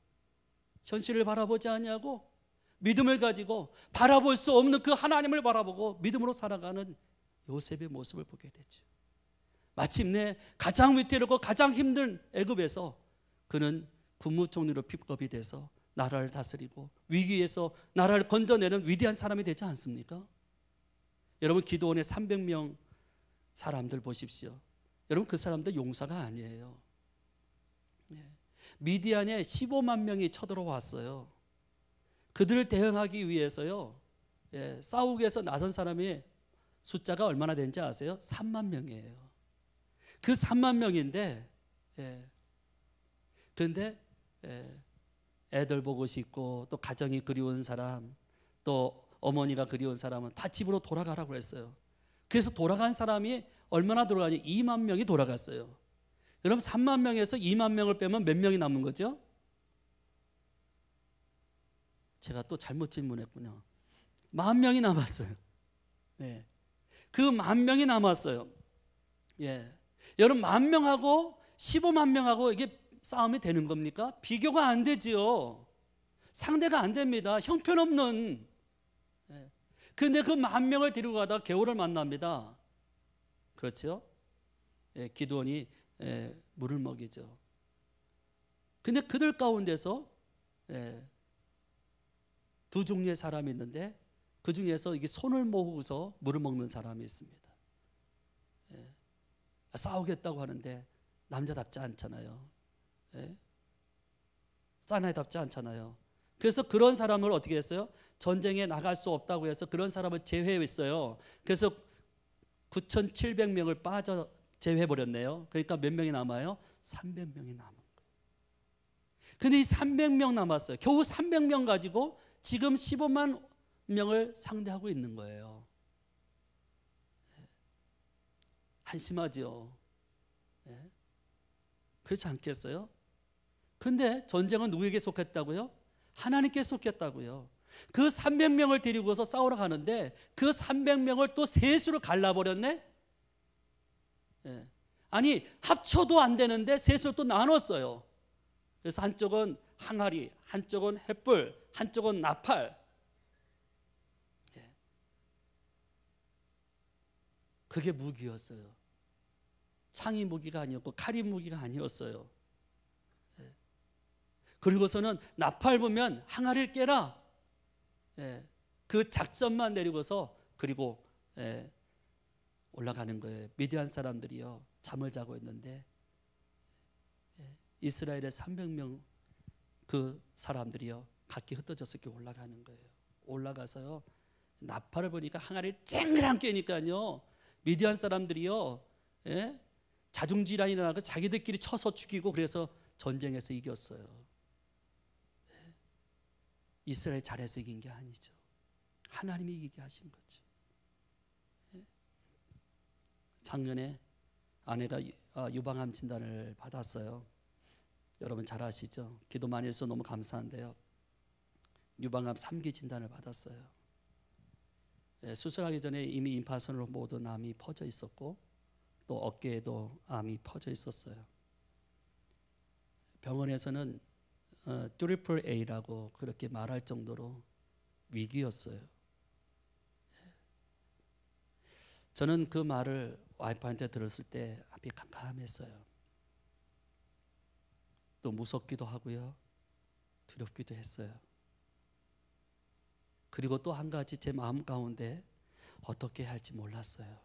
현실을 바라보지 않냐고 믿음을 가지고 바라볼 수 없는 그 하나님을 바라보고 믿음으로 살아가는 요셉의 모습을 보게 되죠. 마침내 가장 위태롭고 가장 힘든 애굽에서 그는 국무총리로 픽업이 돼서 나라를 다스리고 위기에서 나라를 건져내는 위대한 사람이 되지 않습니까? 여러분 기드온의 300명 사람들 보십시오. 여러분 그 사람들 용사가 아니에요. 미디안에 15만 명이 쳐들어왔어요. 그들을 대응하기 위해서요 싸우기 위해서 나선 사람이 숫자가 얼마나 되는지 아세요? 3만 명이에요. 그 3만 명인데 그런데 애들 보고 싶고 또 가정이 그리운 사람 또 어머니가 그리운 사람은 다 집으로 돌아가라고 했어요. 그래서 돌아간 사람이 얼마나 돌아가니 2만 명이 돌아갔어요. 그럼 3만 명에서 2만 명을 빼면 몇 명이 남은 거죠? 제가 또 잘못 질문했군요. 10,000명이 남았어요. 네. 그 10,000명이 남았어요. 여러분 10,000명하고 15만 명하고 이게 싸움이 되는 겁니까? 비교가 안 되지요. 상대가 안 됩니다. 형편없는. 그런데 그 10,000명을 데리고 가다 게오를 만납니다. 그렇죠? 기드온이 물을 먹이죠. 근데 그들 가운데서 두 종류의 사람이 있는데 그 중에서 이게 손을 모으고서 물을 먹는 사람이 있습니다. 싸우겠다고 하는데 남자답지 않잖아요. 사나이답지 않잖아요. 그래서 그런 사람을 어떻게 했어요? 전쟁에 나갈 수 없다고 해서 그런 사람을 제외했어요. 그래서 9,700명을 빠져 제외해버렸네요. 그러니까 몇 명이 남아요? 300명이 남은 거예요. 근데 이 300명 남았어요. 겨우 300명 가지고 지금 15만 명을 상대하고 있는 거예요. 한심하죠. 그렇지 않겠어요? 근데 전쟁은 누구에게 속했다고요? 하나님께 속했다고요. 그 300명을 데리고서 싸우러 가는데 그 300명을 또 셋으로 갈라버렸네. 예. 아니 합쳐도 안 되는데 셋으로 또 나눴어요. 그래서 한쪽은 항아리, 한쪽은 횃불, 한쪽은 나팔. 예. 그게 무기였어요. 창이 무기가 아니었고 칼이 무기가 아니었어요. 예. 그리고서는 나팔 보면 항아리를 깨라. 예. 그 작전만 내리고서 그리고 올라가는 거예요. 미디안 사람들이요 잠을 자고 있는데 이스라엘의 300명 그 사람들이요 각기 흩어져서 이렇게 올라가는 거예요. 올라가서요 나팔을 보니까 항아리를 쨍그랑 깨니까요 미디안 사람들이요 자중질환이 일어나고 자기들끼리 쳐서 죽이고 그래서 전쟁에서 이겼어요. 이스라엘 잘해서 이긴 게 아니죠. 하나님이 이기게 하신 거죠. 작년에 아내가 유방암 진단을 받았어요. 여러분 잘 아시죠? 기도 많이 해서 너무 감사한데요. 유방암 3기 진단을 받았어요. 수술하기 전에 이미 임파선으로 모든 암이 퍼져 있었고 또 어깨에도 암이 퍼져 있었어요. 병원에서는 트리플 A라고 그렇게 말할 정도로 위기였어요. 저는 그 말을 와이프한테 들었을 때 앞이 캄캄했어요. 또 무섭기도 하고요. 두렵기도 했어요. 그리고 또 한 가지 제 마음 가운데 어떻게 해야 할지 몰랐어요.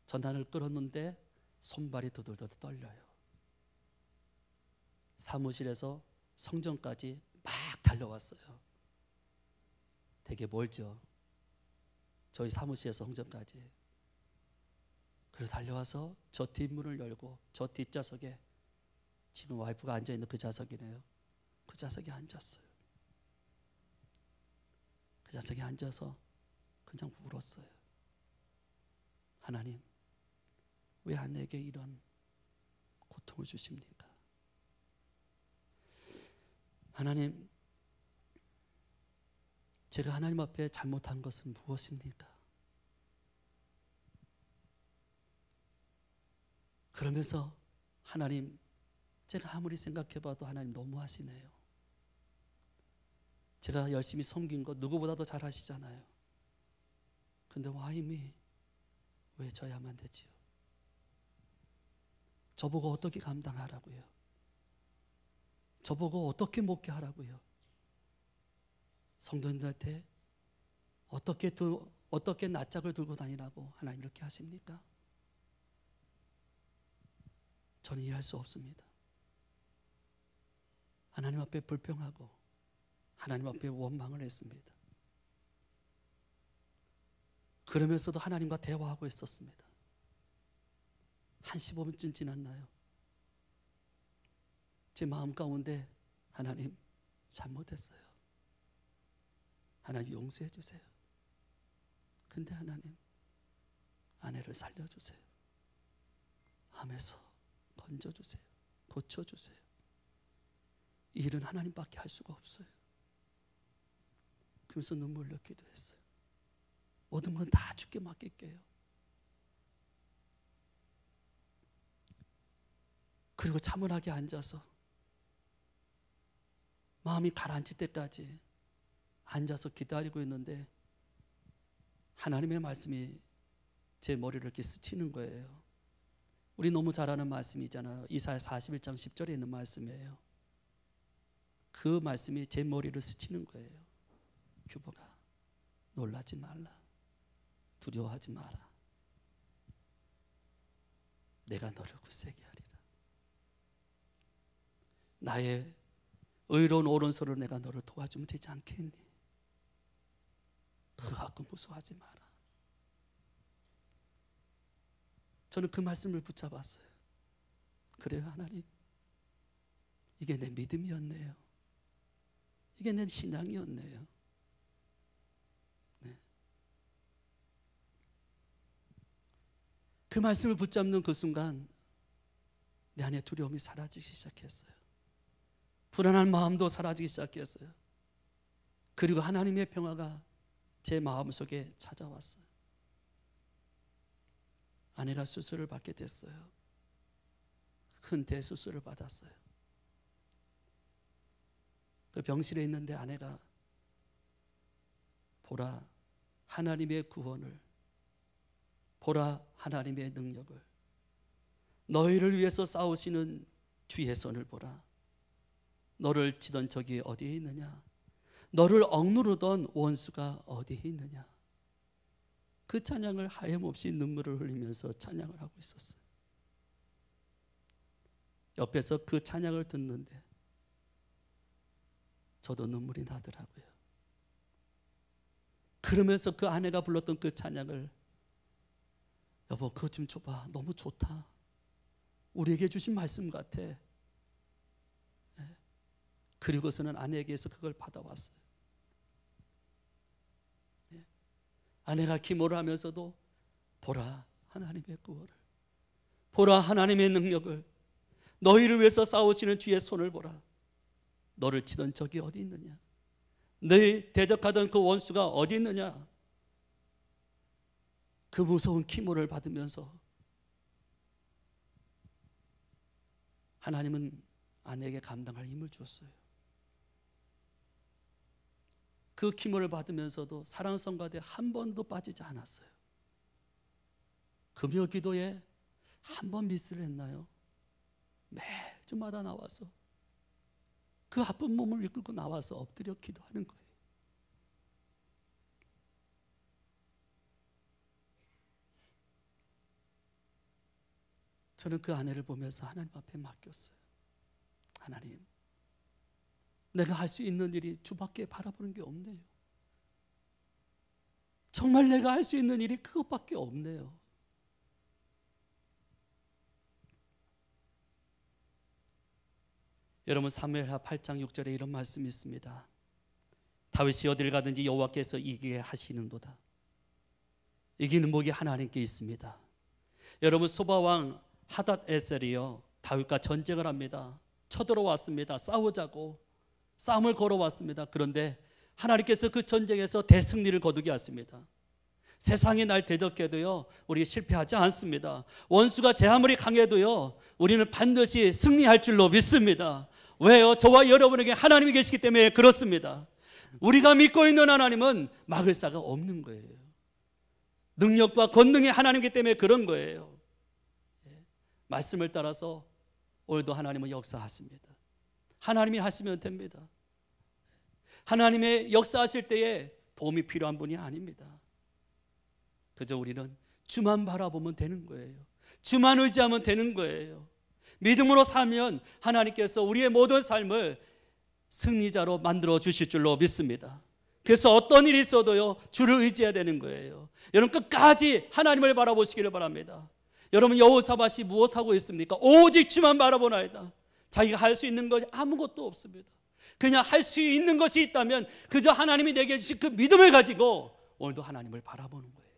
전단을 끌었는데 손발이 도들도들 떨려요. 사무실에서 성전까지 막 달려왔어요. 되게 멀죠. 저희 사무실에서 성전까지. 그리고 달려와서 저 뒷문을 열고 저 뒷좌석에 지금 와이프가 앉아있는 그 좌석이네요. 그 좌석에 앉았어요. 그 좌석에 앉아서 그냥 울었어요. 하나님, 왜 아내에게 이런 고통을 주십니까? 하나님, 제가 하나님 앞에 잘못한 것은 무엇입니까? 그러면서 하나님, 제가 아무리 생각해봐도 하나님 너무하시네요. 제가 열심히 섬긴 것 누구보다도 잘 하시잖아요. 근데 와임이 왜 져야만 되지요? 저보고 어떻게 감당하라고요? 저보고 어떻게 목회하라고요? 성도님들한테 어떻게 낯짝을 들고 다니라고 하나님 이렇게 하십니까? 저는 이해할 수 없습니다. 하나님 앞에 불평하고 하나님 앞에 원망을 했습니다. 그러면서도 하나님과 대화하고 있었습니다. 한 15분쯤 지났나요? 제 마음 가운데 하나님 잘못했어요. 하나님 용서해 주세요. 근데 하나님 아내를 살려주세요. 암에서 건져주세요. 고쳐주세요. 이 일은 하나님밖에 할 수가 없어요. 그러면서 눈물 넣기도 했어요. 모든 건 다 주께 맡길게요. 그리고 차분하게 앉아서 마음이 가라앉을 때까지 앉아서 기다리고 있는데 하나님의 말씀이 제 머리를 이렇게 스치는 거예요. 우리 너무 잘 아는 말씀이잖아요. 이사야 41장 10절에 있는 말씀이에요. 그 말씀이 제 머리를 스치는 거예요. 규보가 놀라지 말라. 두려워하지 마라. 내가 너를 굳세게 하리라. 나의 의로운 오른손으로 내가 너를 도와주면 되지 않겠니? 그하고 무서워하지 마라. 저는 그 말씀을 붙잡았어요. 그래요, 하나님. 이게 내 믿음이었네요. 이게 내 신앙이었네요. 네. 그 말씀을 붙잡는 그 순간 내 안에 두려움이 사라지기 시작했어요. 불안한 마음도 사라지기 시작했어요. 그리고 하나님의 평화가 제 마음속에 찾아왔어요. 아내가 수술을 받게 됐어요. 큰 대수술을 받았어요. 그 병실에 있는데 아내가 보라 하나님의 구원을, 보라 하나님의 능력을, 너희를 위해서 싸우시는 주의 손을 보라. 너를 치던 적이 어디에 있느냐? 너를 억누르던 원수가 어디에 있느냐? 그 찬양을 하염없이 눈물을 흘리면서 찬양을 하고 있었어요. 옆에서 그 찬양을 듣는데 저도 눈물이 나더라고요. 그러면서 그 아내가 불렀던 그 찬양을, 여보 그거 좀 줘봐, 너무 좋다, 우리에게 주신 말씀 같아. 그리고서는 아내에게서 그걸 받아왔어요. 아내가 기도를 하면서도 보라 하나님의 구원을, 보라 하나님의 능력을, 너희를 위해서 싸우시는 주의 손을 보라. 너를 치던 적이 어디 있느냐? 너희 대적하던 그 원수가 어디 있느냐? 그 무서운 기모를 받으면서 하나님은 아내에게 감당할 힘을 주었어요. 그 기모를 받으면서도 사랑성가대 한 번도 빠지지 않았어요. 금요 기도에 한 번 미스를 했나요? 매주마다 나와서 그 아픈 몸을 이끌고 나와서 엎드려 기도하는 거예요. 저는 그 아내를 보면서 하나님 앞에 맡겼어요. 하나님, 내가 할 수 있는 일이 주밖에 바라보는 게 없네요. 정말 내가 할 수 있는 일이 그것밖에 없네요. 여러분, 사무엘하 8장 6절에 이런 말씀이 있습니다. 다윗이 어딜 가든지 여호와께서 이기게 하시는도다. 이기는 복이 하나님께 있습니다. 여러분, 소바왕 하닷에셀이요, 다윗과 전쟁을 합니다. 쳐들어왔습니다. 싸우자고 싸움을 걸어왔습니다. 그런데 하나님께서 그 전쟁에서 대승리를 거두게 하십니다. 세상이 날 대적해도요, 우리 실패하지 않습니다. 원수가 제 아무리 강해도요, 우리는 반드시 승리할 줄로 믿습니다. 왜요? 저와 여러분에게 하나님이 계시기 때문에 그렇습니다. 우리가 믿고 있는 하나님은 막을 사가 없는 거예요. 능력과 권능의 하나님이기 때문에 그런 거예요. 말씀을 따라서 오늘도 하나님은 역사하십니다. 하나님이 하시면 됩니다. 하나님의 역사하실 때에 도움이 필요한 분이 아닙니다. 그저 우리는 주만 바라보면 되는 거예요. 주만 의지하면 되는 거예요. 믿음으로 살면 하나님께서 우리의 모든 삶을 승리자로 만들어 주실 줄로 믿습니다. 그래서 어떤 일이 있어도요, 주를 의지해야 되는 거예요. 여러분, 끝까지 하나님을 바라보시기를 바랍니다. 여러분, 여호사밧이 무엇하고 있습니까? 오직 주만 바라보나이다. 자기가 할 수 있는 것이 아무것도 없습니다. 그냥 할 수 있는 것이 있다면 그저 하나님이 내게 주신 그 믿음을 가지고 오늘도 하나님을 바라보는 거예요.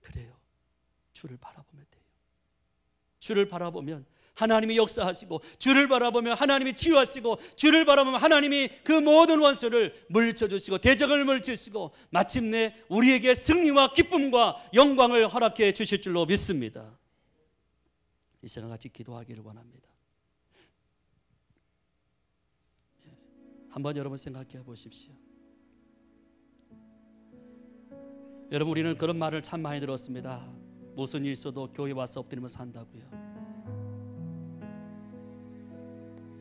그래요. 주를 바라보면 돼요. 주를 바라보면 하나님이 역사하시고, 주를 바라보면 하나님이 치유하시고, 주를 바라보면 하나님이 그 모든 원수를 물리쳐주시고 대적을 물리치시고 마침내 우리에게 승리와 기쁨과 영광을 허락해 주실 줄로 믿습니다. 이 시간 같이 기도하기를 원합니다. 한번 여러분 생각해 보십시오. 여러분, 우리는 그런 말을 참 많이 들었습니다. 무슨 일 있어도 교회 와서 엎드리면 산다고요.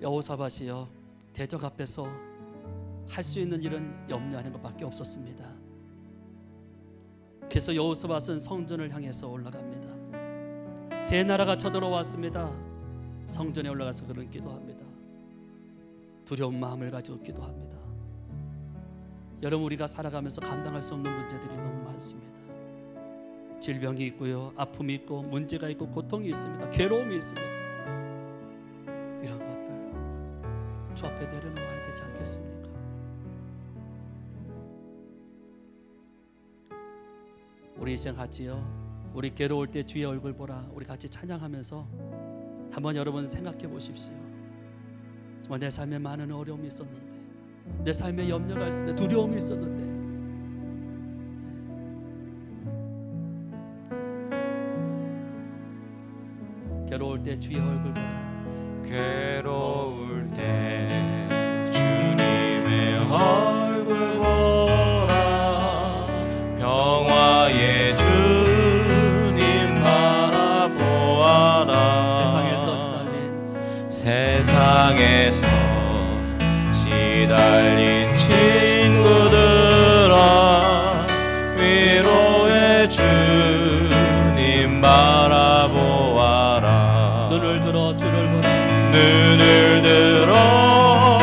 여호사밧이요, 대적 앞에서 할 수 있는 일은 염려하는 것밖에 없었습니다. 그래서 여호사밧은 성전을 향해서 올라갑니다. 세 나라가 쳐들어왔습니다. 성전에 올라가서 그런 기도합니다. 두려운 마음을 가지고 기도합니다. 여러분, 우리가 살아가면서 감당할 수 없는 문제들이 너무 많습니다. 질병이 있고요, 아픔이 있고, 문제가 있고, 고통이 있습니다. 괴로움이 있습니다. 이런 것들 주 앞에 내려놓아야 되지 않겠습니까? 우리 이제 같이요, 우리 괴로울 때 주의 얼굴 보라, 우리 같이 찬양하면서 한번 여러분 생각해 보십시오. 정말 내 삶에 많은 어려움이 있었는데, 내 삶에 염려가 있었는데, 두려움이 있었는데, 괴로울 때 주의 얼굴 보라. 괴로울 때 주님의 얼굴 보라. 평화의 주님 바라보아라. 세상에서 시달린 친구들아, 위로의 주님 바라보아라. 눈을 들어 주를 보라. 눈을 들어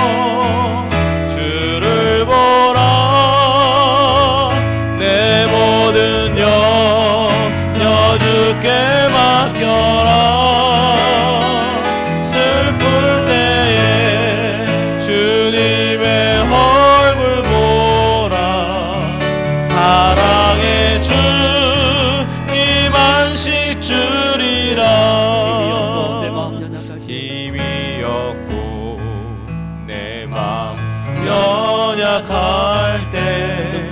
주를 보라. 내 모든 염려 주께 맡겨라. 슬플 때에 주님의 얼굴 보라. 사랑의 주님 안식 주리라. 연약할 때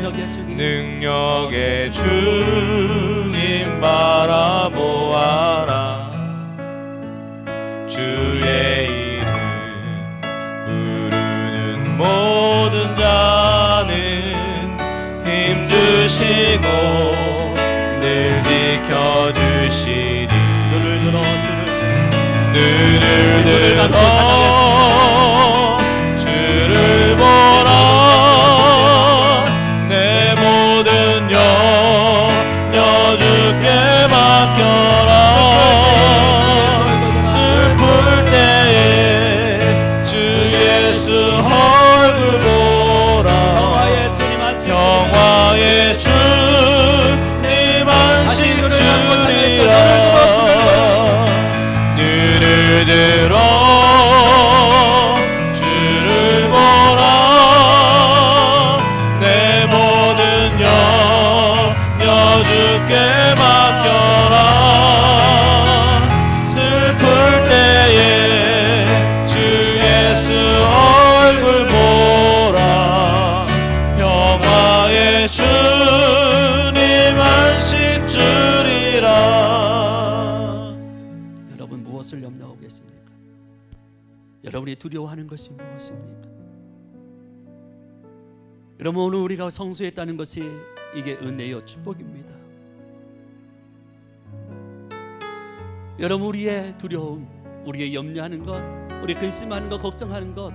능력의 주님 바라보아라. 주의 이름 부르는 모든 자는 힘주시고 늘 지켜주시리. 눈을 들어 주를, 눈을 들어 주를 보라. 내 모든 염려 주께 맡겨라. 슬플 때에 주 예수 얼굴 보라. 평화의 주님 안식 주리라. 눈을 들어 여러분이 두려워하는 것이 무엇입니까? 여러분, 오늘 우리가 성수했다는 것이 이게 은혜요 축복입니다. 여러분, 우리의 두려움, 우리의 염려하는 것, 우리 근심하는 것, 걱정하는 것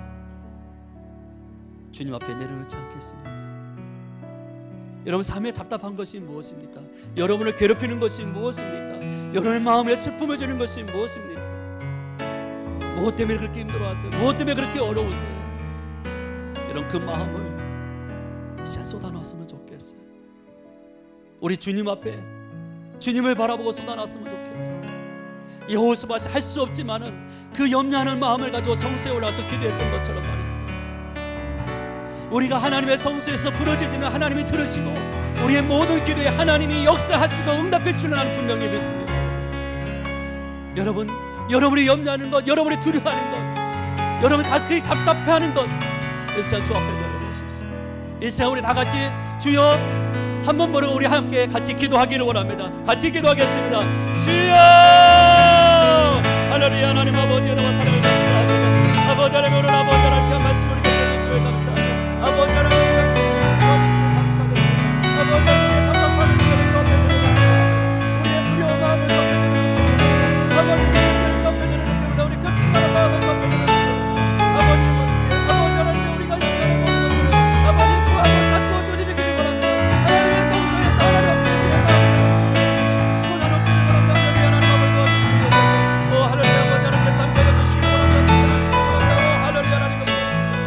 주님 앞에 내려놓지 않겠습니까? 여러분, 삶에 답답한 것이 무엇입니까? 여러분을 괴롭히는 것이 무엇입니까? 여러분의 마음에 슬픔을 주는 것이 무엇입니까? 무엇 때문에 그렇게 힘들어하세요? 무엇 때문에 그렇게 어려우세요? 이런 그 마음을 이 시간 쏟아놨으면 좋겠어요. 우리 주님 앞에 주님을 바라보고 쏟아놨으면 좋겠어요. 여호수아시 할 수 없지만은 그 염려하는 마음을 가지고 성소에 올라서 기도했던 것처럼 말이죠. 우리가 하나님의 성소에서 부르짖으면 하나님이 들으시고 우리의 모든 기도에 하나님이 역사하시고 응답해 주는 분명히 믿습니다. 여러분이 염려하는 것, 여러분이 두려워하는 것, 여러분이 답답해하는 것, 이 시간 주 앞에 내려놓으십시오. 이 시간 우리 다 같이 주여 한 번 보러 우리 함께 같이 기도하기를 원합니다. 같이 기도하겠습니다. 주여, 할렐루야. 하나님 아버지, 여러분 사랑을 감사합니다. 아버지 하나님, 오늘 아버지 하나님께 한 말씀을 해주시면 감사합니다. 아버지 하나님, 도와주시면 감사합니다. 아버지 하나님, 답답한 기도를 주 앞에 내려놓습니다. 우리의 두려운 마음을 주 앞에 내려놓습니다. 아버지, 우리 급심하는 마음을 주 앞에 내려놓습니다. 아버지, 하나님, 우리가 염려하는 모든 것들을 아버지 구하고 찾고 두드리기를 원합니다. 하나님의 성소에서 하나님 앞에 우리의 마음을 쏟아놓기를 원합니다. 하나님 아버지 도와주시옵소서. 오 할렐루야. 아버지 하나님께 삼가해 주시기를 원합니다. 할렐루야. 하나님 도와주시옵소서.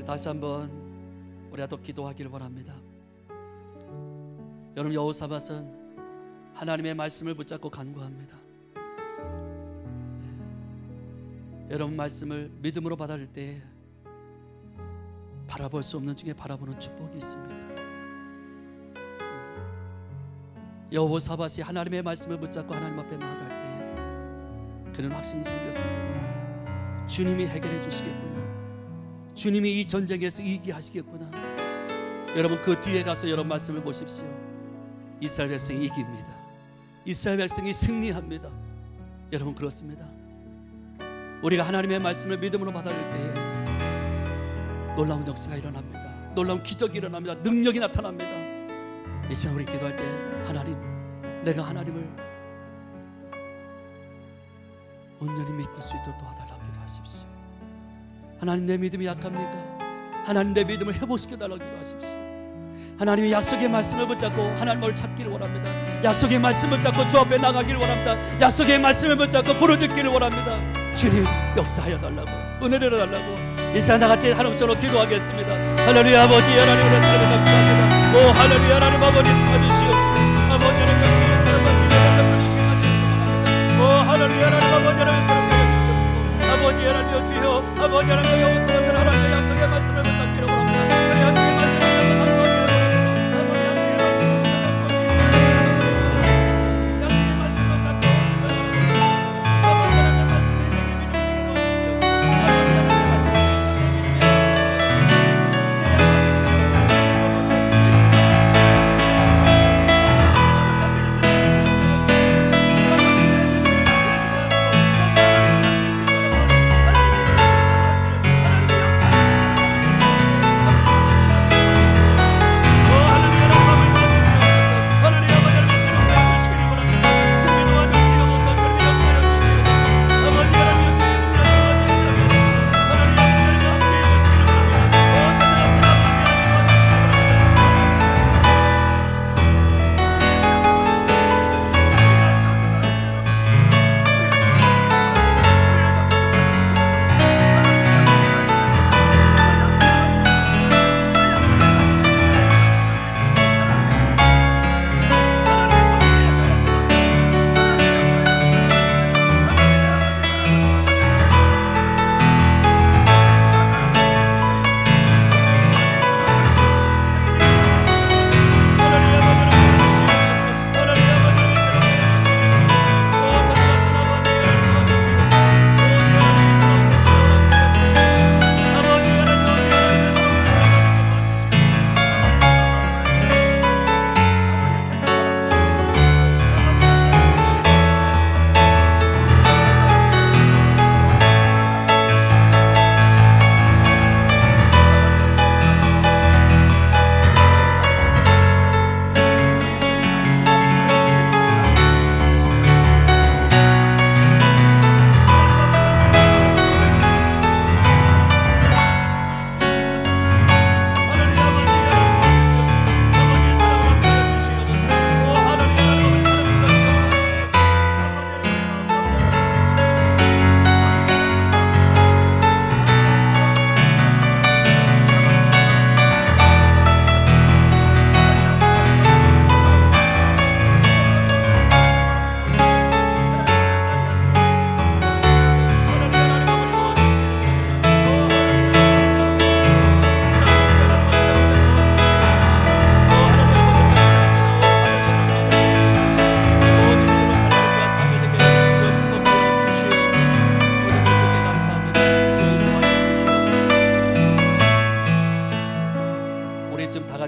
우리 다시 한번 우리가 또 기도하기를 원합니다. 여러분, 여호사밧은 하나님의 말씀을 붙잡고 간구합니다. 여러분, 말씀을 믿음으로 받아들일 때 바라볼 수 없는 중에 바라보는 축복이 있습니다. 여호사밧이 하나님의 말씀을 붙잡고 하나님 앞에 나아갈 때 그런 확신이 생겼습니다. 주님이 해결해 주시겠구나. 주님이 이 전쟁에서 이기게 하시겠구나. 여러분, 그 뒤에 가서 여러분 말씀을 보십시오. 이스라엘 백성이 이깁니다. 이스라엘 백성이 승리합니다. 여러분, 그렇습니다. 우리가 하나님의 말씀을 믿음으로 받아들일 때에 놀라운 역사가 일어납니다. 놀라운 기적이 일어납니다. 능력이 나타납니다. 이 시간 우리 기도할 때 하나님, 내가 하나님을 온전히 믿을 수 있도록 도와달라고 기도하십시오. 하나님, 내 믿음이 약합니까? 하나님, 내 믿음을 회복시켜달라고 기도하십시오. 하나님의 약속의 말씀을 붙잡고 하나님을 찾기를 원합니다. 약속의 말씀을 붙잡고 주 앞에 나가기를 원합니다. 약속의 말씀을 붙잡고 부르짖기를 원합니다. 주님, 역사하여 달라고, 은혜를 달라고 이 시간 다같이 하나님 서로 기도하겠습니다. 할렐루야. 아버지 하나님, 우리 사랑을 감사합니다. 오 할렐루야. 하나님 아버지 도와주시옵소서. 아버지 하나님, 주의 사랑과 주의 은혜를 주시기 간절히 소망합니다. 오 할렐루야. 하나님 아버지 하나님 사랑 도와주시옵소서. 아버지 하나님 주여, 아버지 하나님 여호사밧 하나님의 약속의 말씀을 붙잡기를 원합니다. 그 약속의 말씀을 붙잡고 간구하기를 원합니다. 아버지 약속의 말씀을 붙잡고 약속의 말씀을 붙잡고 아버지 하나님의 말씀에 내게 믿음이 되게 도와주시옵소서. 아버지 하나님의 말씀에 대해서 내 믿음이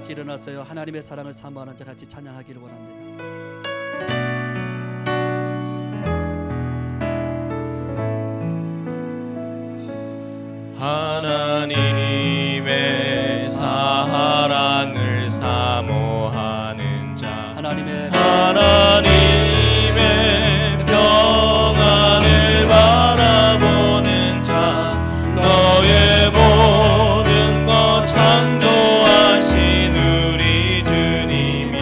일어나서요, 하나님의 사랑을 사모하는 자 같이 찬양하기를 원합니다. 하나님의 사랑을 사모하는 자, 하나님의 평안을 바라보는 자, 너의 모든 것 창조하신 우리 주님이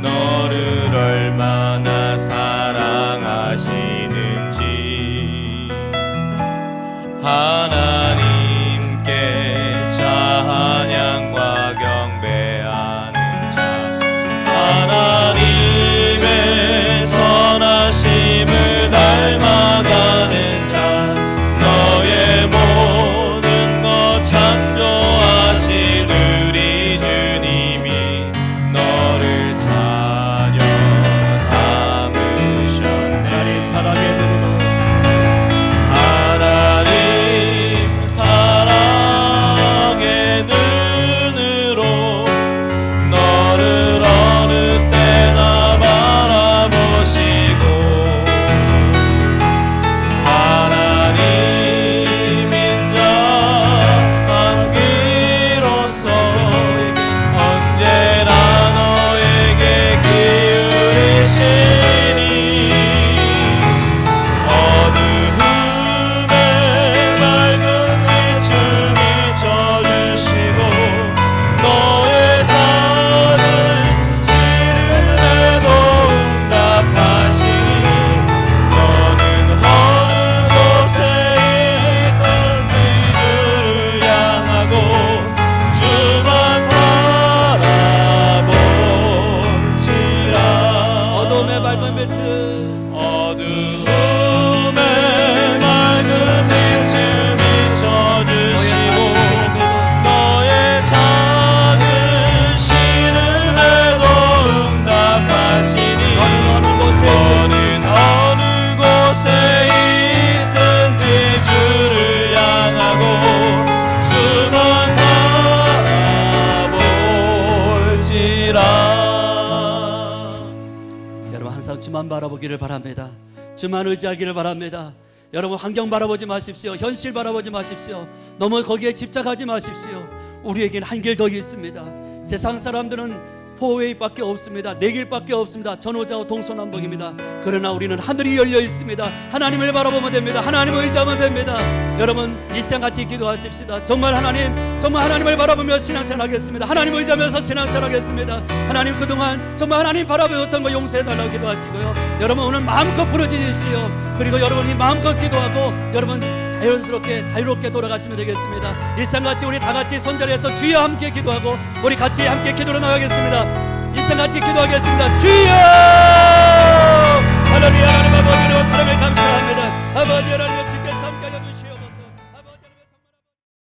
너를 얼마나 사랑하시는지 하나님께 주만 바라보기를 바랍니다. 주만 의지하기를 바랍니다. 여러분, 환경 바라보지 마십시오. 현실 바라보지 마십시오. 너무 거기에 집착하지 마십시오. 우리에겐 한 길 더 있습니다. 세상 사람들은 포웨이밖에 없습니다. 네 길밖에 없습니다. 전후좌우 동서남북입니다. 그러나 우리는 하늘이 열려 있습니다. 하나님을 바라보면 됩니다. 하나님을 의지하면 됩니다. 여러분, 이 시간 같이 기도하십시다. 정말 하나님을 바라보며 신앙생활하겠습니다. 하나님을 의지하면서 신앙생활하겠습니다. 하나님, 그동안 정말 하나님 바라보았던 거 용서해달라고 기도하시고요. 여러분, 오늘 마음껏 부르짖으십시오. 그리고 여러분이 마음껏 기도하고 여러분 자유롭게 돌아가시면 되겠습니다. 이 시간 같이 우리 다 같이 손자리에서 주여 함께 기도하고 우리 같이 함께 기도로 나가겠습니다. 이 시간 같이 기도하겠습니다. 주여! 할렐루야. 하나님 아버지로 사랑을 감사합니다. 아버지 하나님